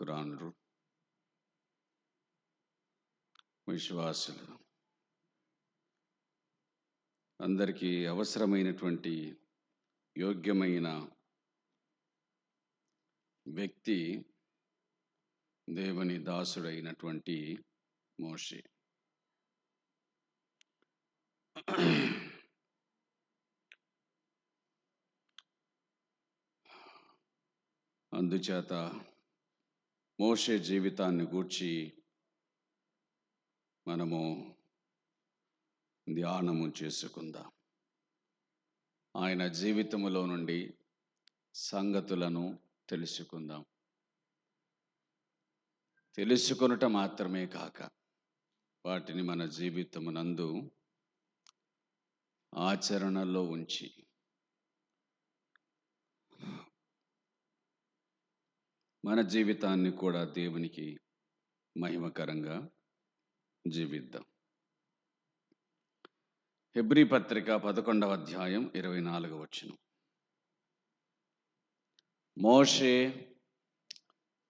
నమ్మకురాండ్రు విశ్వాసులు అందరికీ అవసరమైనటువంటి యోగ్యమైన వ్యక్తి దేవుని దాసుడైనటువంటి మోషే. అందుచేత మోషే జీవితాన్ని గూర్చి మనము ధ్యానము చేసుకుందాం. ఆయన జీవితములో నుండి సంగతులను తెలుసుకుందాం. తెలుసుకొనుట మాత్రమే కాక వాటిని మన జీవితమునందు ఆచరణలో ఉంచి మన జీవితాన్ని కూడా దేవునికి మహిమకరంగా జీవిద్దాం. హెబ్రీ పత్రిక 11వ అధ్యాయం 24వ వచనం. మోషే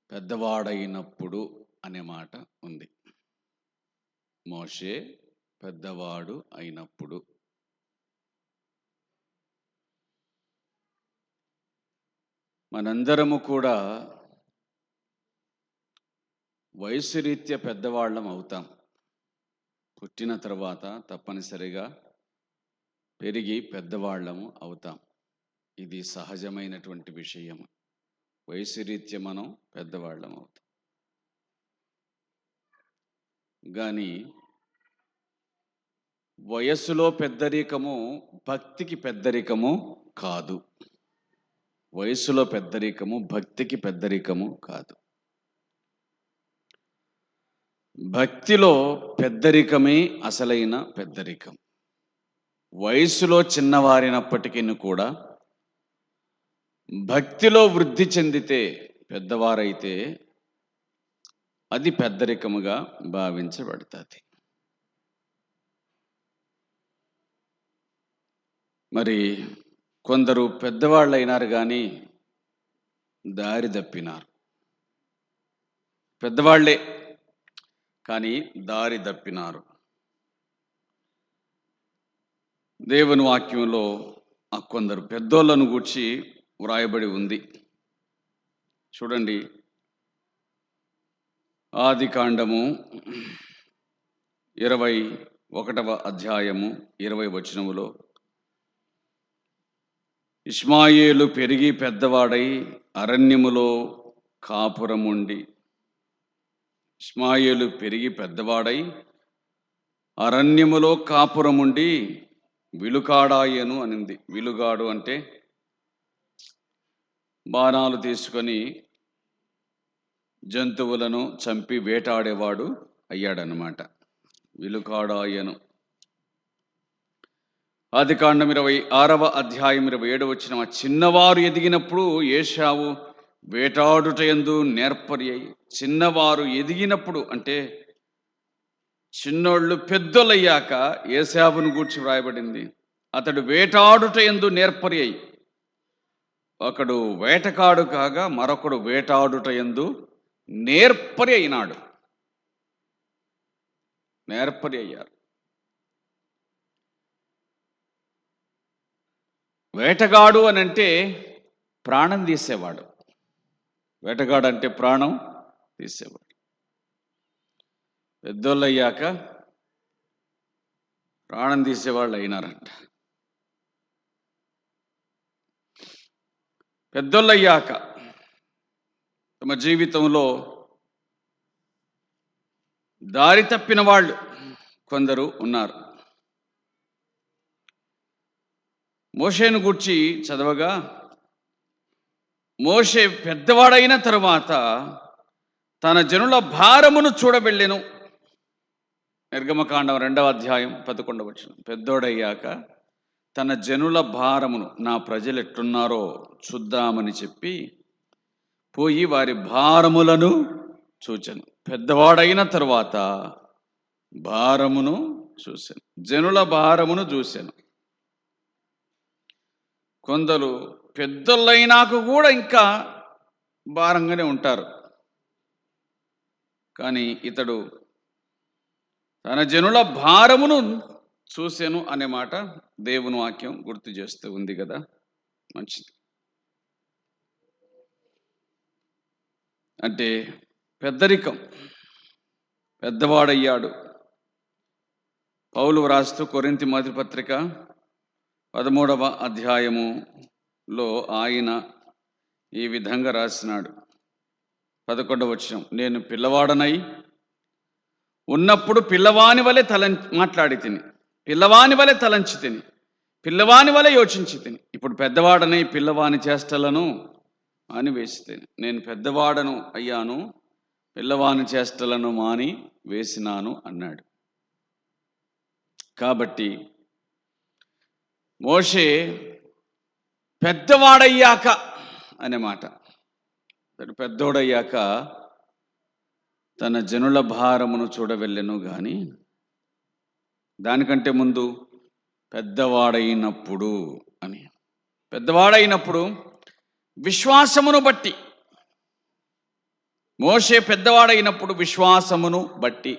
పెద్దవాడైనప్పుడు అనే మాట ఉంది. మోషే పెద్దవాడు అయినప్పుడు. మనందరము కూడా వయసు రీత్యా పెద్దవాళ్ళం అవుతాం. పుట్టిన తర్వాత తప్పనిసరిగా పెరిగి పెద్దవాళ్ళము అవుతాం. ఇది సహజమైనటువంటి విషయం. వయసు రీత్యా మనం పెద్దవాళ్ళం అవుతాం. కానీ వయస్సులో పెద్దరికము భక్తికి పెద్దరికము కాదు. వయస్సులో పెద్దరికము భక్తికి పెద్దరికము కాదు. భక్తిలో పెద్దరికమే అసలైన పెద్దరికం. వయసులో చిన్నవారినప్పటికీ కూడా భక్తిలో వృద్ధి చెందితే పెద్దవారైతే అది పెద్దరికముగా భావించబడుతుంది. మరి కొందరు పెద్దవాళ్ళు అయినారు కానీ దారి తప్పినారు. పెద్దవాళ్లే కానీ దారి తప్పినారు. దేవుని వాక్యంలో కొందరు పెద్దోళ్ళను గూర్చి వ్రాయబడి ఉంది. చూడండి, ఆదికాండము 21వ అధ్యాయము 20వ వచనములో, ఇష్మాయేలు పెరిగి పెద్దవాడై అరణ్యములో కాపురముండి. ఇష్మాయేలు పెరిగి పెద్దవాడై అరణ్యములో కాపురముండి విలుకాడాయను అనింది. విలుగాడు అంటే బాణాలు తీసుకొని జంతువులను చంపి వేటాడేవాడు అయ్యాడనమాట. విలుకాడాయను. ఆదికాండం 26వ అధ్యాయం 27వ వచనం. చిన్నవారు ఎదిగినప్పుడు ఏశావు వేటాడుటయందు నేర్పరి అయి. చిన్నవారు ఎదిగినప్పుడు అంటే చిన్నోళ్ళు పెద్దోళ్ళయ్యాక ఏశావును గూర్చి వ్రాయబడింది. అతడు వేటాడుటయందు నేర్పరి అయి. ఒకడు వేటకాడు కాగా మరొకడు వేటాడుటయందు నేర్పరి అయినాడు. నేర్పరి అయ్యారు. వేటగాడు అని అంటే ప్రాణం తీసేవాడు. వేటగాడు అంటే ప్రాణం తీసేవాడు. పెద్దోళ్ళు అయ్యాక ప్రాణం తీసేవాళ్ళు అయినారంట. పెద్దోళ్ళు అయ్యాక తమ జీవితంలో దారి తప్పిన వాళ్ళు కొందరు ఉన్నారు. మోషేను గూర్చి చదవగా, మోషే పెద్దవాడైన తరువాత తన జనుల భారమును చూడబెళ్ళెను. నిర్గమకాండం 2వ అధ్యాయం 11వ వచనం. పెద్దోడయ్యాక తన జనుల భారమును, నా ప్రజలు ఎట్లున్నారో చూద్దామని చెప్పి పోయి వారి భారములను చూచెను. పెద్దవాడైన తరువాత భారమును చూశాను, జనుల భారమును చూశాను. కొందరు పెద్దోళ్ళైనాక కూడా ఇంకా భారంగానే ఉంటారు. కానీ ఇతడు తన జనుల భారమును చూసెను అనే మాట దేవుని వాక్యం గుర్తు చేస్తూ ఉంది కదా. మంచిది. అంటే పెద్దరికం, పెద్దవాడయ్యాడు. పౌలు వ్రాస్తూ కొరింథీ మొదటి పత్రిక 13వ అధ్యాయములో ఆయన ఈ విధంగా రాసినాడు. 11వ వచనం, నేను పిల్లవాడనై ఉన్నప్పుడు పిల్లవాని వలె మాట్లాడి తిని, పిల్లవాని వలె తలంచి తిని, పిల్లవాని వలె యోచించి తిని, ఇప్పుడు పెద్దవాడనై పిల్లవాని చేష్టలను మాని వేసి తిని. నేను పెద్దవాడను అయ్యాను, పిల్లవాని చేష్టలను మాని వేసినాను అన్నాడు. కాబట్టి మోషే పెద్దవాడయ్యాక అనే మాట, పెద్దోడయ్యాక తన జనుల భారమును చూడవెళ్ళెను గాని దానికంటే ముందు పెద్దవాడైనప్పుడు అని. పెద్దవాడైనప్పుడు విశ్వాసమును బట్టి, మోషే పెద్దవాడైనప్పుడు విశ్వాసమును బట్టి,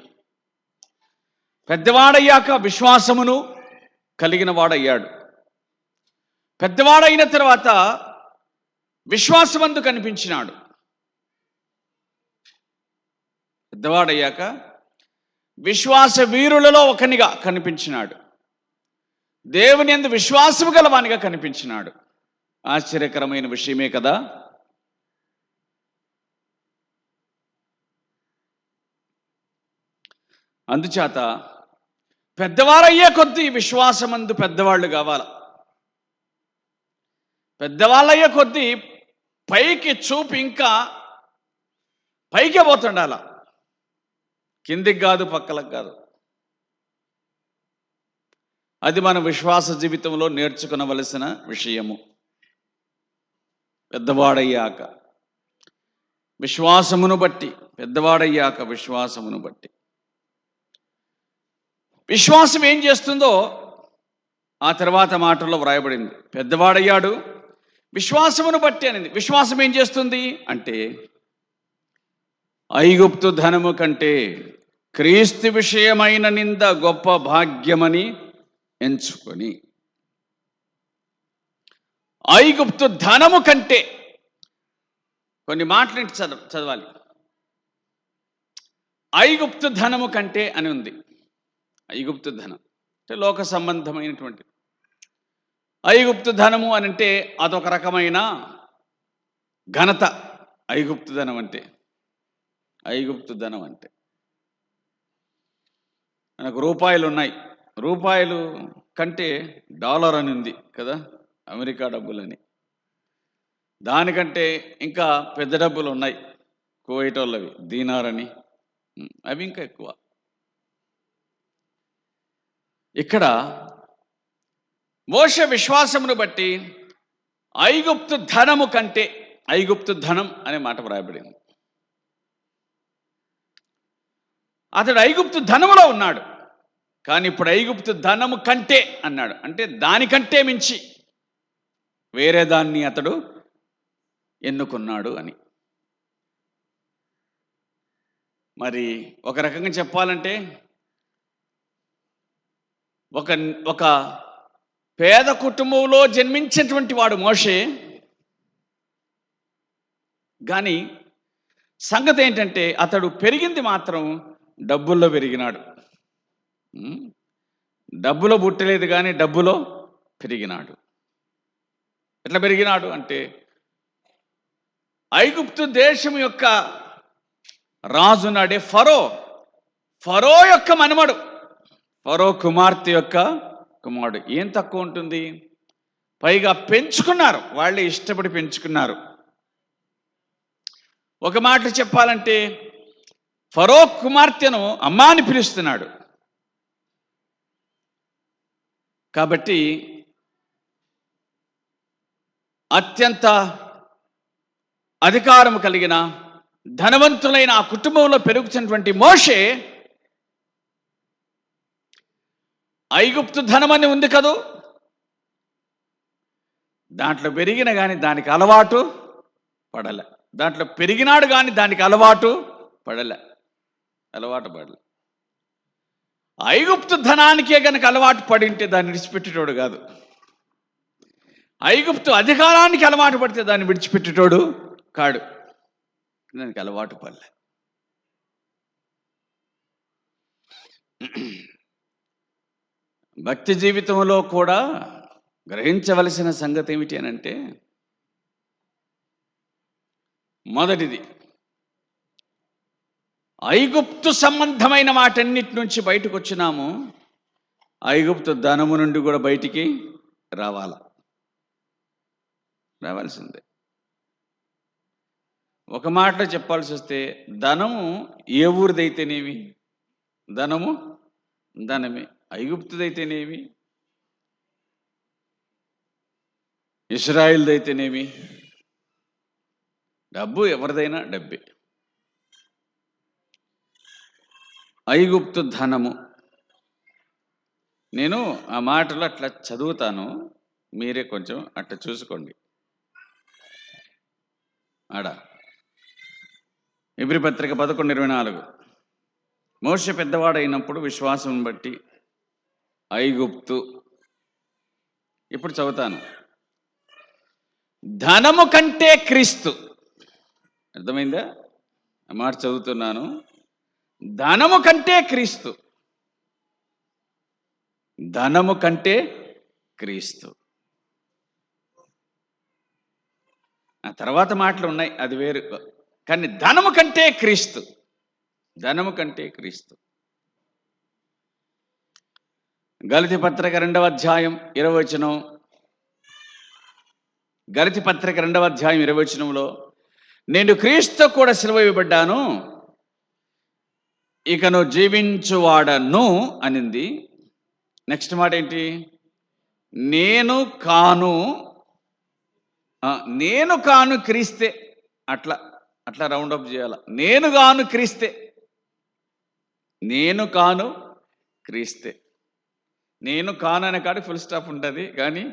పెద్దవాడయ్యాక విశ్వాసమును కలిగిన వాడయ్యాడు. పెద్దవాడైన తర్వాత విశ్వాసమందు కనిపించినాడు. పెద్దవాడయ్యాక విశ్వాస వీరులలో ఒకనిగా కనిపించినాడు. దేవుని యందు విశ్వాసము గలవానిగా కనిపించినాడు. ఆశ్చర్యకరమైన విషయమే కదా. అందుచేత పెద్దవారయ్యే కొద్దీ విశ్వాసమందు పెద్దవాళ్ళు కావాలి. పెద్దవాళ్ళయ్యే కొద్దీ పైకి చూపు ఇంకా పైకే పోతుండాల, కిందికి కాదు, పక్కలకు కాదు. అది మన విశ్వాస జీవితంలో నేర్చుకునవలసిన విషయము. పెద్దవాడయ్యాక విశ్వాసమును బట్టి, పెద్దవాడయ్యాక విశ్వాసమును బట్టి. విశ్వాసం ఏం చేస్తుందో ఆ తర్వాత మాటల్లో వ్రాయబడింది. పెద్దవాడయ్యాడు విశ్వాసమును బట్టి అనింది. విశ్వాసం ఏం చేస్తుంది అంటే ఐగుప్తు ధనము కంటే క్రీస్తు విషయమైన నింద గొప్ప భాగ్యమని ఎంచుకొని, ఐగుప్తు ధనము కంటే, కొన్ని మాటలు చదవాలి. ఐగుప్తు ధనము కంటే అని ఉంది. ఐగుప్తు ధనం అంటే లోక సంబంధమైనటువంటి ఐగుప్తు ధనము అని అంటే అదొక రకమైన ఘనత. ఐగుప్తు ధనం అంటే, ఐగుప్తు ధనం అంటే మనకు రూపాయలు ఉన్నాయి. రూపాయలు కంటే డాలర్ అని ఉంది కదా, అమెరికా డబ్బులని. దానికంటే ఇంకా పెద్ద డబ్బులు ఉన్నాయి, కువైట్ వాళ్ళవి, దీనార్ అని, అవి ఇంకా ఎక్కువ. ఇక్కడ మోషే విశ్వాసమును బట్టి ఐగుప్తు ధనము కంటే, ఐగుప్తు ధనం అనే మాట వ్రాయబడింది. అతడు ఐగుప్తు ధనములో ఉన్నాడు, కానీ ఇప్పుడు ఐగుప్తు ధనము కంటే అన్నాడు. అంటే దానికంటే మించి వేరే దాన్ని అతడు ఎన్నుకున్నాడు అని. మరి ఒక రకంగా చెప్పాలంటే ఒక పేద కుటుంబంలో జన్మించినటువంటి వాడు మోషే. కానీ సంగతి ఏంటంటే అతడు పెరిగింది మాత్రం డబ్బుల్లో పెరిగినాడు. డబ్బులో పుట్టలేదు కానీ డబ్బులో పెరిగినాడు. ఎట్లా పెరిగినాడు అంటే ఐగుప్తు దేశం యొక్క రాజు నాడే ఫరో యొక్క మనమడు, ఫరో కుమార్తె యొక్క కుమారుడు. ఏం తక్కువ ఉంటుంది? పైగా పెంచుకున్నారు, వాళ్ళే ఇష్టపడి పెంచుకున్నారు. ఒక మాట చెప్పాలంటే ఫరో కుమార్తెను అమ్మా అని పిలుస్తున్నాడు. కాబట్టి అత్యంత అధికారం కలిగిన ధనవంతులైన ఆ కుటుంబంలో పెరుగుతున్నటువంటి మోషే ఐగుప్తు ధనమని ఉంది కదూ, దాంట్లో పెరిగిన కానీ దానికి అలవాటు పడలే. దాంట్లో పెరిగినాడు కానీ దానికి అలవాటు పడలే. అలవాటు పడలే. ఐగుప్తు ధనానికే గనక అలవాటు పడింటే దాన్ని విడిచిపెట్టేటోడు కాదు. ఐగుప్తు అధికారానికి అలవాటు పడితే దాన్ని విడిచిపెట్టేటోడు కాడు. దానికి అలవాటు పడలే. భక్తి జీవితంలో కూడా గ్రహించవలసిన సంగతి ఏమిటి అని అంటే, మొదటిది, ఐగుప్తు సంబంధమైన వాటన్నిటి నుంచి బయటకు వచ్చినాము, ఐగుప్తు ధనము నుండి కూడా బయటికి రావాల్సిందే. ఒక మాటలో చెప్పాల్సి వస్తే, ధనము ఏ ఊరిదైతేనేమి, ధనము ధనమే. ఐగుప్తుదైతేనేమి, ఇశ్రాయిల్దైతేనేమి, డబ్బు ఎవరిదైనా డబ్బే. ఐగుప్తు ధనము, నేను ఆ మాటలు అట్లా చదువుతాను, మీరే కొంచెం అట్లా చూసుకోండి. ఇబ్రీ పత్రిక 11:24, మోషే పెద్దవాడైనప్పుడు విశ్వాసం బట్టి ఐగుప్తు, ఇప్పుడు చదువుతాను, ధనము కంటే క్రీస్తు. అర్థమైందా? ఆ మాట చదువుతున్నాను, ధనము కంటే క్రీస్తు, ధనము కంటే క్రీస్తు. ఆ తర్వాత మాటలు ఉన్నాయి, అది వేరు. కానీ ధనము కంటే క్రీస్తు, ధనము కంటే క్రీస్తు. గలతీ పత్రిక 2వ అధ్యాయం 20వ వచనం, గలతీ పత్రిక 2వ అధ్యాయం 20వ వచనంలో, నేను క్రీస్తు కూడా సిలువ వేయబడ్డాను, ఇకను జీవించువాడను అనింది. నెక్స్ట్ మాట ఏంటి? నేను కాను క్రీస్తే. అట్లా రౌండప్ చేయాల. నేను కాను క్రీస్తే, నేను కాను క్రీస్తే. నేను కాను అనే కాడికి ఫుల్ స్టాప్ ఉంటుంది, కానీ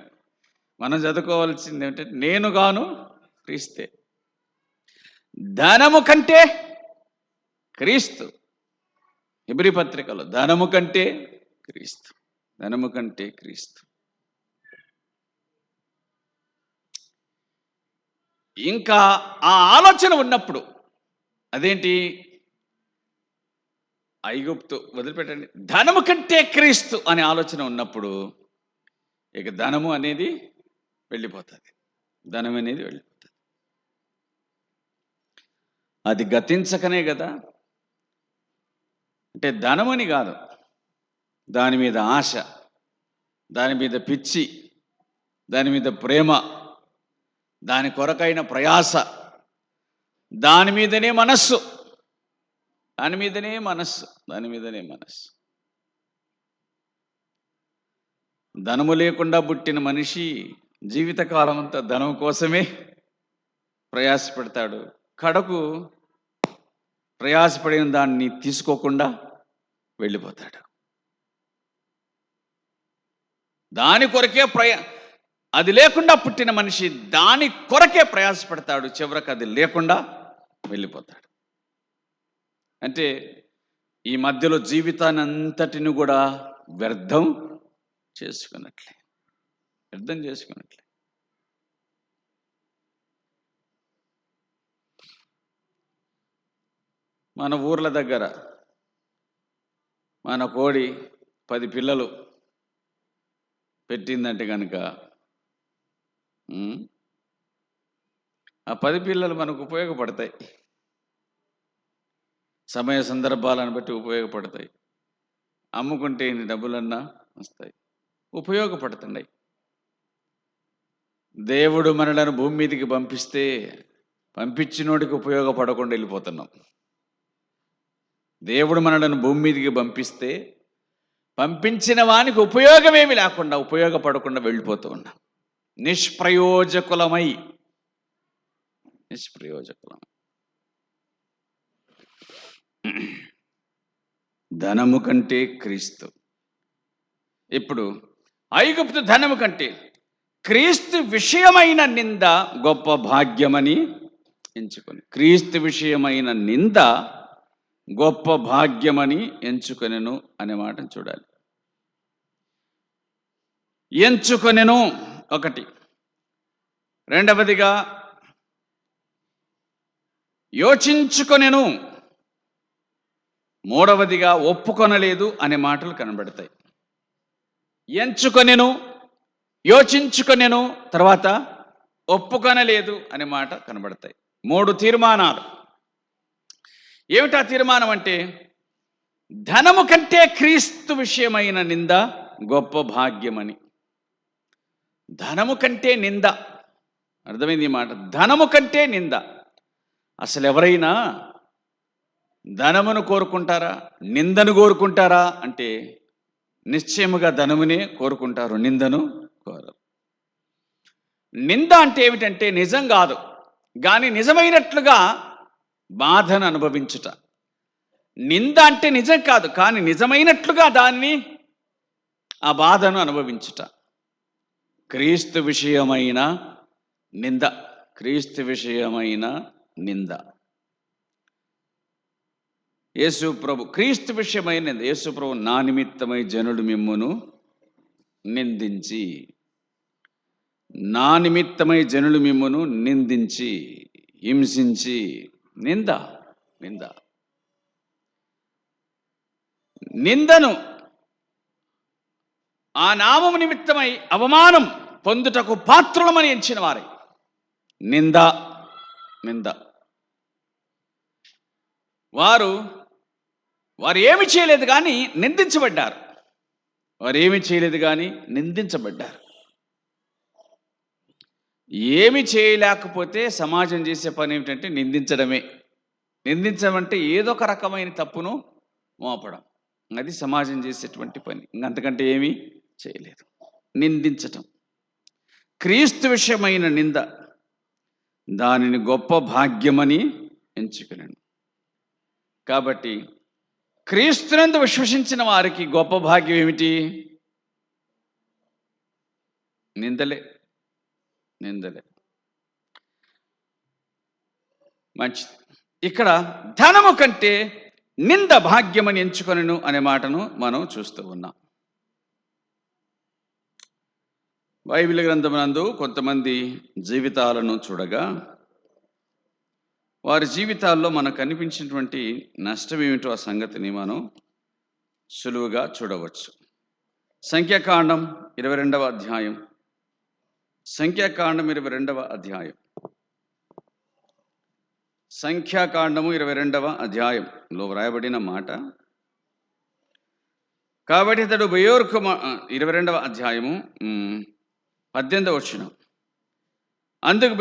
మనం చదువుకోవాల్సింది ఏమిటంటే, నేను కాను క్రీస్తే. ధనము కంటే క్రీస్తు. ఇబ్రీ పత్రికలో ధనము కంటే క్రీస్తు, ధనము కంటే క్రీస్తు. ఇంకా ఆ ఆలోచన ఉన్నప్పుడు, అదేంటి? ఐగుప్తు వదిలిపెట్టండి, ధనము కంటే క్రీస్తు అనే ఆలోచన ఉన్నప్పుడు ఇక ధనము అనేది వెళ్ళిపోతుంది. ధనం అనేది వెళ్ళిపోతుంది. అది గతించకనే కదా. అంటే ధనమని కాదు, దాని మీద ఆశ, దాని మీద పిచ్చి, దాని మీద ప్రేమ, దాని కొరకైన ప్రయాస, దాని మీదనే మనస్సు, దాని మీదనే మనస్సు, దాని మీదనే మనస్సు. ధనము లేకుండా పుట్టిన మనిషి జీవితకాలం అంతా ధనం కోసమే ప్రయాసపడతాడు. కడకు ప్రయాసపడిన దాన్ని తీసుకోకుండా వెళ్ళిపోతాడు. దాని కొరకే అది లేకుండా పుట్టిన మనిషి దాని కొరకే ప్రయాసపడతాడు, చివరికి అది లేకుండా వెళ్ళిపోతాడు. అంటే ఈ మధ్యలో జీవితాన్ని అంతటిని కూడా వ్యర్థం చేసుకున్నట్లే. మన ఊర్ల దగ్గర మన కోడి 10 పిల్లలు పెట్టిందంటే కనుక, ఆ 10 పిల్లలు మనకు ఉపయోగపడతాయి, సమయ సందర్భాలను బట్టి ఉపయోగపడతాయి. అమ్ముకుంటే ఎన్ని డబ్బులన్నా వస్తాయి, ఉపయోగపడుతున్నాయి. దేవుడు మనలను భూమి మీదకి పంపిస్తే పంపించినోడికి ఉపయోగపడకుండా వెళ్ళిపోతున్నాం. దేవుడు మనలను భూమి మీదకి పంపిస్తే పంపించిన వానికి ఉపయోగమేమి లేకుండా, ఉపయోగపడకుండా వెళ్ళిపోతూ ఉన్నాం. నిష్ప్రయోజకులమై. ధనము కంటే క్రీస్తు. ఇప్పుడు ఐగుప్తు ధనము కంటే క్రీస్తు విషయమైన నింద గొప్ప భాగ్యమని ఎంచుకొని, క్రీస్తు విషయమైన నింద గొప్ప భాగ్యమని ఎంచుకొనెను అనే మాటను చూడాలి. ఎంచుకొనెను ఒకటి, రెండవదిగా యోచించుకొనెను, మూడవదిగా ఒప్పుకొనలేదు అనే మాటలు కనబడతాయి. ఎంచుకొనెను, యోచించుకొనెను, తర్వాత ఒప్పుకొనలేదు అనే మాట కనబడతాయి. 3 తీర్మానాలు. ఏమిటా తీర్మానం అంటే, ధనము కంటే క్రీస్తు విషయమైన నింద గొప్ప భాగ్యమని. ధనము కంటే నింద, అర్థమైంది ఈ మాట? ధనము కంటే నింద. అసలు ఎవరైనా ధనమును కోరుకుంటారా, నిందను కోరుకుంటారా అంటే నిశ్చయముగా ధనమునే కోరుకుంటారు, నిందను కోరరు. నింద అంటే ఏమిటంటే నిజం కాదు కానీ నిజమైనట్లుగా బాధను అనుభవించుట. నింద అంటే నిజం కాదు కానీ నిజమైనట్లుగా ఆ బాధను అనుభవించుట. క్రీస్తు విషయమైన నింద, క్రీస్తు విషయమైన నింద. యేసు ప్రభు క్రీస్తు విషయమైన నింద. యేసు ప్రభు నా నిమిత్తమై జనులు మిమ్మును నిందించి, నా నిమిత్తమై జనులు మిమ్మును నిందించి హింసించి. నింద, నింద, నిందను ఆ నామము నిమిత్తమై అవమానం పొందుటకు పాత్రులమని ఎంచిన వారే. నింద, నింద. వారు ఏమి చేయలేదు కానీ నిందించబడ్డారు. వారు ఏమి చేయలేదు కానీ నిందించబడ్డారు. ఏమి చేయలేకపోతే సమాజం చేసే పని ఏమిటంటే నిందించడమే. నిందించడం అంటే ఏదో ఒక రకమైన తప్పును మోపడం, అది సమాజం చేసేటువంటి పని. ఇంకంతకంటే ఏమీ చేయలేదు, నిందించటం. క్రీస్తు విషయమైన నింద, దానిని గొప్ప భాగ్యమని ఎంచుకున్నాను. కాబట్టి క్రీస్తునందు విశ్వసించిన వారికి గొప్ప భాగ్యం ఏమిటి? నిందలే, నిందలే. మంచిది. ఇక్కడ ధనము కంటే నింద భాగ్యమని ఎంచుకొనెను అనే మాటను మనం చూస్తూ ఉన్నాం. బైబిల్ గ్రంథమునందు కొంతమంది జీవితాలను చూడగా వారి జీవితాల్లో మనకు కనిపించినటువంటి నష్టం ఏమిటో ఆ సంగతిని మనం సులువుగా చూడవచ్చు. సంఖ్యాకాండం 22వ అధ్యాయం, సంఖ్యాకాండం 22వ అధ్యాయం, సంఖ్యాకాండము 22వ అధ్యాయంలో వ్రాయబడిన మాట. కాబట్టి అతడు బెయోర్ 22వ అధ్యాయము 18వ వచనం. అందుకు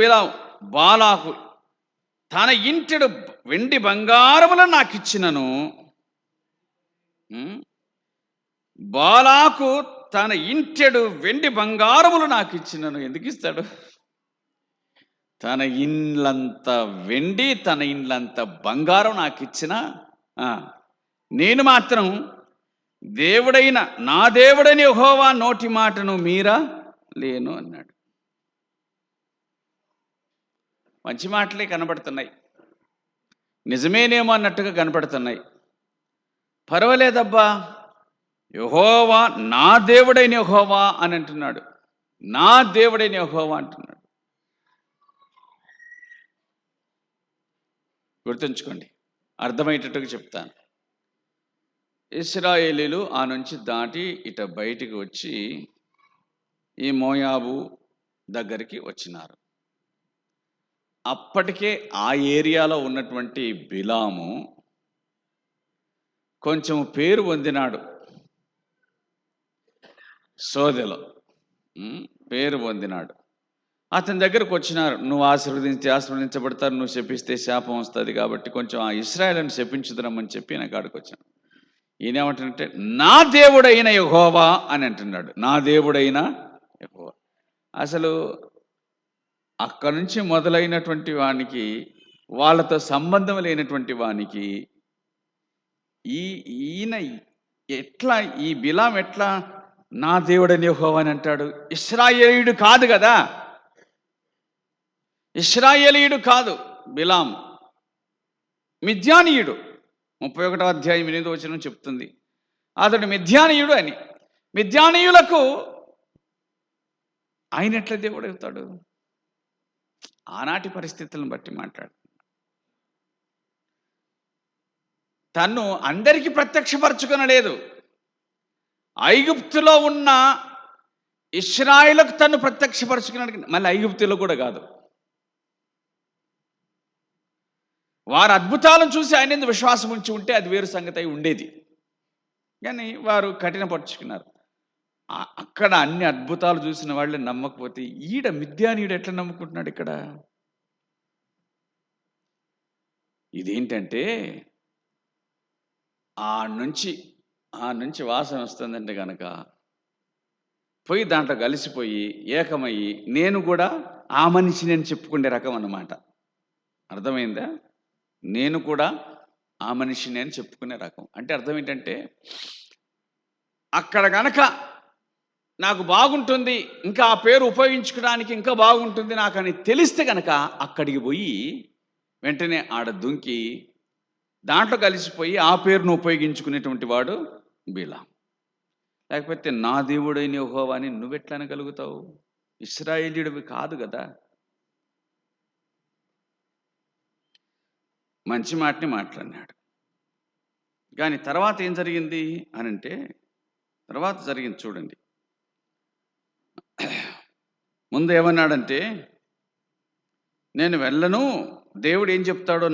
బాలాకు తన ఇంటెడు వెండి బంగారములను నాకు ఇచ్చినను. బాలాకు తన ఇంటెడు వెండి బంగారములు నాకు ఇచ్చినను. ఎందుకు ఇస్తాడు? తన ఇండ్లంత వెండి, తన ఇండ్లంత బంగారం నాకు ఇచ్చిన నేను మాత్రం నా దేవుడని యెహోవా నోటి మాటను మీరా లేను అన్నాడు. మంచి మాటలే కనబడుతున్నాయి, నిజమేనేమో అన్నట్టుగా కనపడుతున్నాయి. పర్వాలేదబ్బా, యెహోవా నా దేవుడైన యెహోవా అని అంటున్నాడు. నా దేవుడైన యెహోవా అంటున్నాడు. గుర్తుంచుకోండి, అర్థమయ్యేటట్టుగా చెప్తాను. ఇశ్రాయేలీలు ఆ నుంచి దాటి ఇట బయటికి వచ్చి ఈ మోయాబు దగ్గరికి వచ్చినారు. అప్పటికే ఆ ఏరియాలో ఉన్నటువంటి బిలాము కొంచెం పేరు పొందినాడు, సోదెలో పేరు పొందినాడు. అతని దగ్గరకు వచ్చినారు. నువ్వు ఆశీర్వదించబడతారు, నువ్వు శపిస్తే శాపం వస్తుంది, కాబట్టి కొంచెం ఆ ఇశ్రాయేలును శపించుదరమ్మని చెప్పి నా కాడికి వచ్చాను. ఈయనేమంటాడంటే నా దేవుడైన యెహోవా అని అంటున్నాడు. నా దేవుడైన యెహోవా. అసలు అక్కడి నుంచి మొదలైనటువంటి వానికి, వాళ్ళతో సంబంధం లేనటువంటి వానికి ఈయన ఎట్లా, ఈ బిలాం ఎట్లా నా దేవుడని యెహోవా అని అంటాడు? ఇశ్రాయేలీయుడు కాదు కదా, ఇశ్రాయేలీయుడు కాదు బిలాం, మిద్యానీయుడు. 31వ అధ్యాయం 8వ వచనం చెప్తుంది. అతడు మిద్యానీయుడు అని. మిద్యానీయులకు ఆయన ఎట్లా దేవుడు అవుతాడు? ఆనాటి పరిస్థితులను బట్టి మాట్లాడు. తన్ను అందరికీ ప్రత్యక్షపరచుకొనలేదు. ఐగుప్తులో ఉన్న ఇశ్రాయేలుకు తన్ను ప్రత్యక్షపరచుకున్నాడు. మళ్ళీ ఐగుప్తులో కూడా కాదు. వారు అద్భుతాలను చూసి ఆయన మీద విశ్వాసం ఉంచి ఉంటే అది వేరు సంగతి అయి ఉండేది. కానీ వారు కఠినపరుచుకున్నారు. అక్కడ అన్ని అద్భుతాలు చూసిన వాళ్ళే నమ్మకపోతే ఈడ మిద్యానీయుడు ఎట్లా నమ్ముకుంటున్నాడు ఇక్కడ? ఇదేంటంటే ఆ నుంచి వాసన వస్తుందంటే కనుక పోయి దాంట్లో కలిసిపోయి ఏకమయ్యి నేను కూడా ఆ మనిషిని అని చెప్పుకునే రకం అన్నమాట. అర్థమైందా? నేను కూడా ఆ మనిషిని అని చెప్పుకునే రకం అంటే అర్థం ఏంటంటే, అక్కడ గనక నాకు బాగుంటుంది, ఇంకా ఆ పేరు ఉపయోగించుకోవడానికి ఇంకా బాగుంటుంది నాకు అని తెలిస్తే కనుక అక్కడికి పోయి వెంటనే ఆడ దుంకి దాంట్లో కలిసిపోయి ఆ పేరును ఉపయోగించుకునేటువంటి వాడు బిలాం. లేకపోతే నా దేవుడైన యెహోవా అని నువ్వెట్లా అనగలుగుతావు? ఇశ్రాయేలీయుడివి కాదు కదా. మంచి మాటని మాట్లాడినాడు. కానీ తర్వాత ఏం జరిగింది అనంటే, తర్వాత జరిగింది చూడండి. ముందు ఏమన్నాడంటే, నేను వెళ్ళను, దేవుడు ఏం చెప్తాడో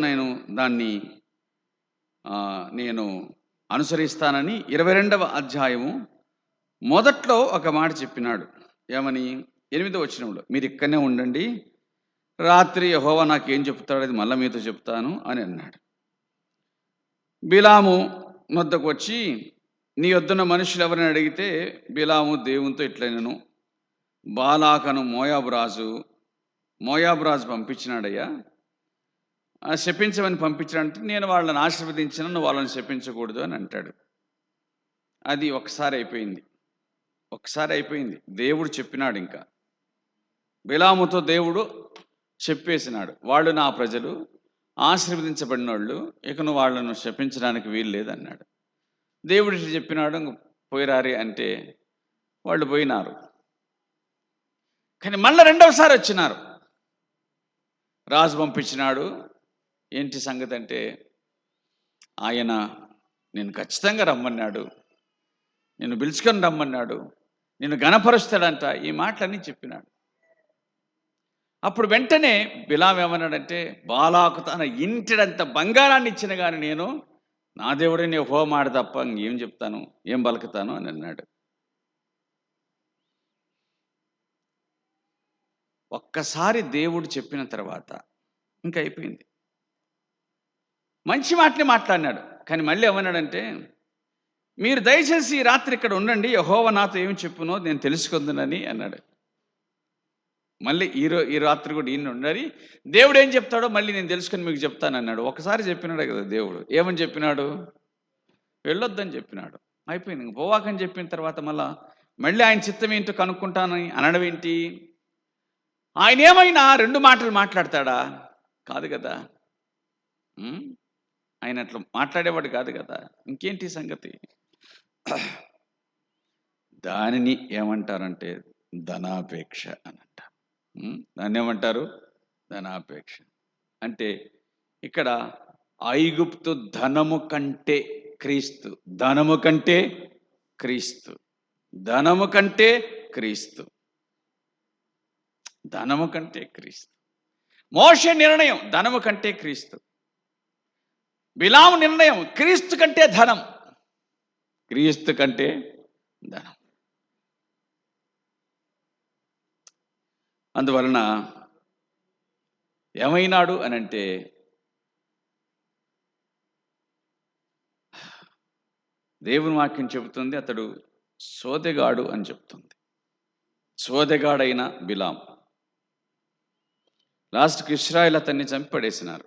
నేను అనుసరిస్తానని 22వ అధ్యాయము మొదట్లో ఒక మాట చెప్పినాడు. ఏమని? 8వ వచనంలో, మీరు ఇక్కడనే ఉండండి, రాత్రి యెహోవా నాకేం చెప్తాడో అది మళ్ళీ మీతో చెప్తాను అని అన్నాడు. బిలాము వద్దకు వచ్చి, నీ వద్దన్న మనుషులు ఎవరిని అడిగితే బిలాము దేవునితో ఇట్లనెను, బాలాకను మోయాబు రాజు పంపించినాడయ్యా, శపించమని పంపించాడంటే నేను వాళ్ళని ఆశీర్వదించిన, నువ్వు వాళ్ళని శపించకూడదు అని అంటాడు. అది ఒకసారి అయిపోయింది. దేవుడు చెప్పినాడు. ఇంకా బిలాముతో దేవుడు చెప్పేసినాడు, వాళ్ళు నా ప్రజలు, ఆశీర్వదించబడిన వాళ్ళు, ఇక నువ్వు వాళ్ళను శపించడానికి వీలు లేదన్నాడు. దేవుడు చెప్పినాడు, పోయిరారి అంటే వాళ్ళు పోయినారు. కానీ మళ్ళీ రెండవసారి వచ్చినారు. రాజు పంపించినాడు. ఏంటి సంగతి అంటే, ఆయన నేను ఖచ్చితంగా రమ్మన్నాడు, నిన్ను పిలుచుకొని రమ్మన్నాడు, నిన్ను గణపరుస్తాడంట, ఈ మాటలన్నీ చెప్పినాడు. అప్పుడు వెంటనే బిలాం ఏమన్నాడంటే, బాలాకు తన ఇంటిడంత బంగారాన్ని ఇచ్చిన కానీ నేను నా దేవుడిని యెహోవా తప్ప ఇంకేం చెప్తాను, ఏం పలుకుతాను అని అన్నాడు. ఒక్కసారి దేవుడు చెప్పిన తర్వాత ఇంకా అయిపోయింది. మంచి మాటని మాట్లాడినాడు. కానీ మళ్ళీ ఏమన్నాడంటే, మీరు దయచేసి ఈ రాత్రి ఇక్కడ ఉండండి, యెహోవా నాతో ఏమి చెప్పునో నేను తెలుసుకుందునని అన్నాడు. మళ్ళీ ఈ రాత్రి కూడా ఈయన ఉండాలి, దేవుడు ఏం చెప్తాడో మళ్ళీ నేను తెలుసుకొని మీకు చెప్తాను అన్నాడు. ఒకసారి చెప్పినాడు కదా దేవుడు. ఏమని చెప్పినాడు? వెళ్ళొద్దని చెప్పినాడు. అయిపోయింది. పోవాకని చెప్పిన తర్వాత మళ్ళీ ఆయన చిత్తం ఏంటో కనుక్కుంటానని అనడం ఏంటి? ఆయన ఏమైనా 2 మాటలు మాట్లాడతాడా? కాదు కదా. ఆయన అట్లా మాట్లాడేవాడు కాదు కదా. ఇంకేంటి సంగతి? దానిని ఏమంటారంటే ధనాపేక్ష అని అంటారు. దాన్ని ఏమంటారు? ధనాపేక్ష. అంటే ఇక్కడ ఐగుప్తు ధనము కంటే క్రీస్తు, ధనము కంటే క్రీస్తు, ధనము కంటే క్రీస్తు, ధనము కంటే క్రీస్తు. మోషే నిర్ణయం ధనము కంటే క్రీస్తు. బిలాము నిర్ణయం క్రీస్తు కంటే ధనం, క్రీస్తు కంటే ధనం. అందువలన ఏమైనాడు అనంటే, దేవుని వాక్యం చెబుతుంది అతడు సోదెగాడు అని చెప్తుంది. సోదెగాడైన బిలాం. లాస్ట్కి ఇశ్రాయేల్ అతన్ని చంపిపడేసినారు.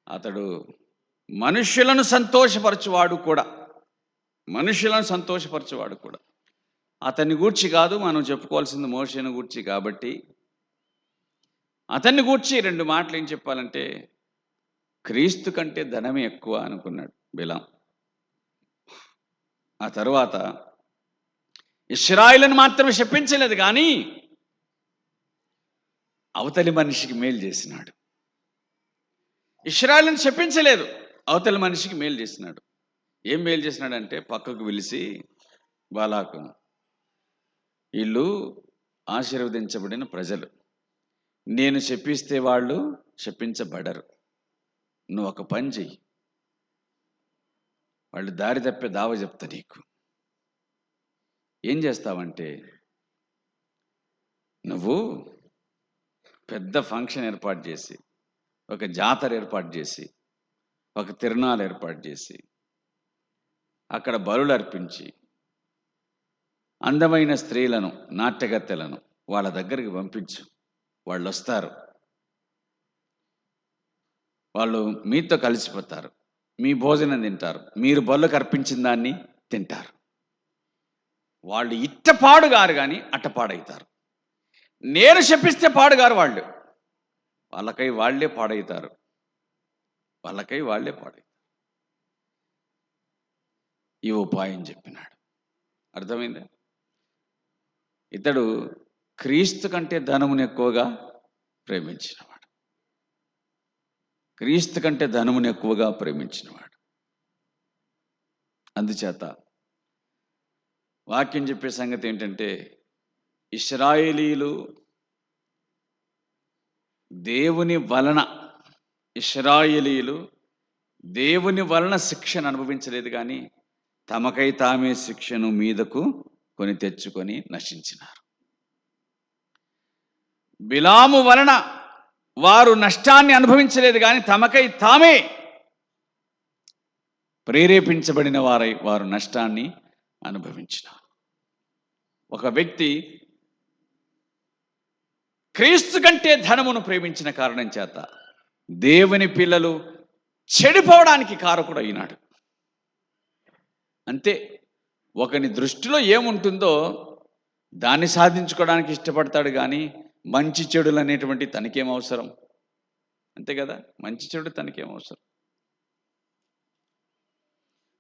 అతడు మనుష్యులను సంతోషపరచువాడు కూడా, అతన్ని గూర్చి కాదు మనం చెప్పుకోవాల్సింది మోషేను గూర్చి. కాబట్టి అతన్ని గూర్చి 2 మాటలు ఏం చెప్పాలంటే, క్రీస్తు కంటే ధనమే ఎక్కువ అనుకున్నాడు బిలాం. ఆ తరువాత ఇశ్రాయేలును మాత్రమే శపించలేదు, కానీ అవతలి మనిషికి మేలు చేసినాడు. ఇశ్రాయేలును శపించలేదు, అవతలి మనిషికి మేలు చేసినాడు. ఏం మేలు చేసినాడంటే, పక్కకు పిలిచి బాలాకును, వీళ్ళు ఆశీర్వదించబడిన ప్రజలు, నేను శపిస్తే వాళ్ళు శపించబడరు. నువ్వు ఒక పని చెయ్యి, వాళ్ళు దారి తప్పే దావ చెప్తా నీకు. ఏం చేస్తావంటే, నువ్వు పెద్ద ఫంక్షన్ ఏర్పాటు చేసి, ఒక జాతర ఏర్పాటు చేసి, ఒక తిరునాళ్ళు ఏర్పాటు చేసి, అక్కడ బలులు అర్పించి, అందమైన స్త్రీలను, నాట్యగత్తెలను వాళ్ళ దగ్గరికి పంపించు. వాళ్ళు వస్తారు, వాళ్ళు మీతో కలిసిపోతారు, మీ భోజనం తింటారు, మీరు బలులకు అర్పించిన దాన్ని తింటారు. వాళ్ళు ఇట్టపాడుగారు కానీ అట్టపాడవుతారు. నేను శపిస్తే పాడుగారు వాళ్ళు, వాళ్ళకై వాళ్ళే పాడవుతారు, వాళ్ళకై వాళ్ళే పాడవుతారు. ఈ ఉపాయం చెప్పినాడు. అర్థమైందా? ఇతడు క్రీస్తు కంటే ధనమును ఎక్కువగా ప్రేమించినవాడు. క్రీస్తు కంటే ధనమును ఎక్కువగా ప్రేమించినవాడు. అందుచేత వాక్యం చెప్పే సంగతి ఏంటంటే, ఇశ్రాయేలీలు దేవుని వలన శిక్షను అనుభవించలేదు, కానీ తమకై తామే శిక్షను మీదకు కొని తెచ్చుకొని నశించినారు. బిలాము వలన వారు నష్టాన్ని అనుభవించలేదు, కానీ తమకై తామే ప్రేరేపించబడిన వారై వారు నష్టాన్ని అనుభవించినారు. ఒక వ్యక్తి క్రీస్తు కంటే ధనమును ప్రేమించిన కారణం చేత దేవుని పిల్లలు చెడిపోవడానికి కారకుడు అయినాడు. అంతే. ఒకని దృష్టిలో ఏముంటుందో దాన్ని సాధించుకోవడానికి ఇష్టపడతాడు, కానీ మంచి చెడులు అనేటువంటి తనకేం అవసరం? అంతే కదా, మంచి చెడు తనకేం అవసరం?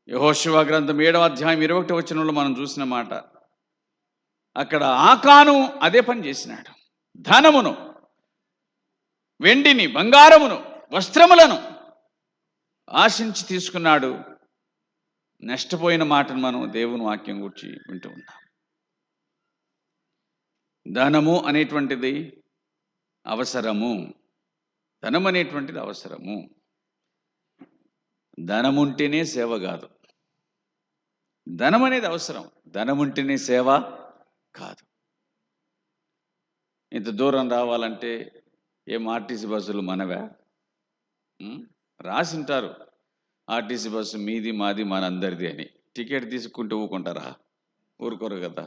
యెహోషువ గ్రంథం 7వ అధ్యాయం 21వ వచనంలో మనం చూసిన మాట. అక్కడ ఆకాను అదే పని చేసినాడు. ధనమును, వెండిని, బంగారమును, వస్త్రములను ఆశించి తీసుకున్నాడు. నష్టపోయిన మాటను మనం దేవుని వాక్యం గురించి వింటూ ఉన్నాం. ధనము అనేటువంటిది అవసరము. ధనం అనేటువంటిది అవసరము. ధనముంటేనే సేవ కాదు. ధనం అనేది అవసరం, ధనముంటేనే సేవ కాదు. ఇంత దూరం రావాలంటే ఏం ఆర్టీసీ బస్సులు మనవా? రాసింటారు, ఆర్టీసీ బస్సు మీది మాది మనందరిది అని. టికెట్ తీసుకుంటూ ఊరుకుంటారా? ఊరుకోరు కదా.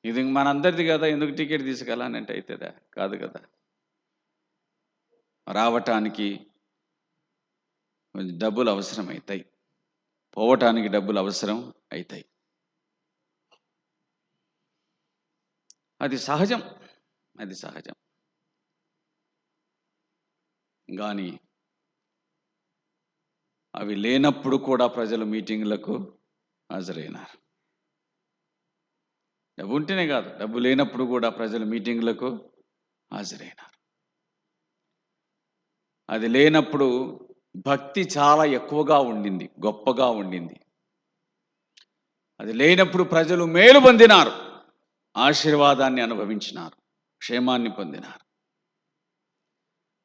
ఇది మనందరిది కదా, ఎందుకు టికెట్ తీసుకెళ్ళాలని అంటే అవుతుందా? కాదు కదా. రావటానికి డబ్బులు అవసరం అవుతాయి, పోవటానికి డబ్బులు అవసరం అవుతాయి. అది సహజం, అది సహజం. కానీ అవి లేనప్పుడు కూడా ప్రజలు మీటింగ్లకు హాజరైనారు. డబ్బు ఉంటేనే కాదు, డబ్బు లేనప్పుడు కూడా ప్రజలు మీటింగ్లకు హాజరైనారు. అది లేనప్పుడు భక్తి చాలా ఎక్కువగా ఉండింది, గొప్పగా ఉండింది. అది లేనప్పుడు ప్రజలు మేలు పొందినారు, ఆశీర్వాదాన్ని అనుభవించినారు, క్షేమాన్ని పొందినారు.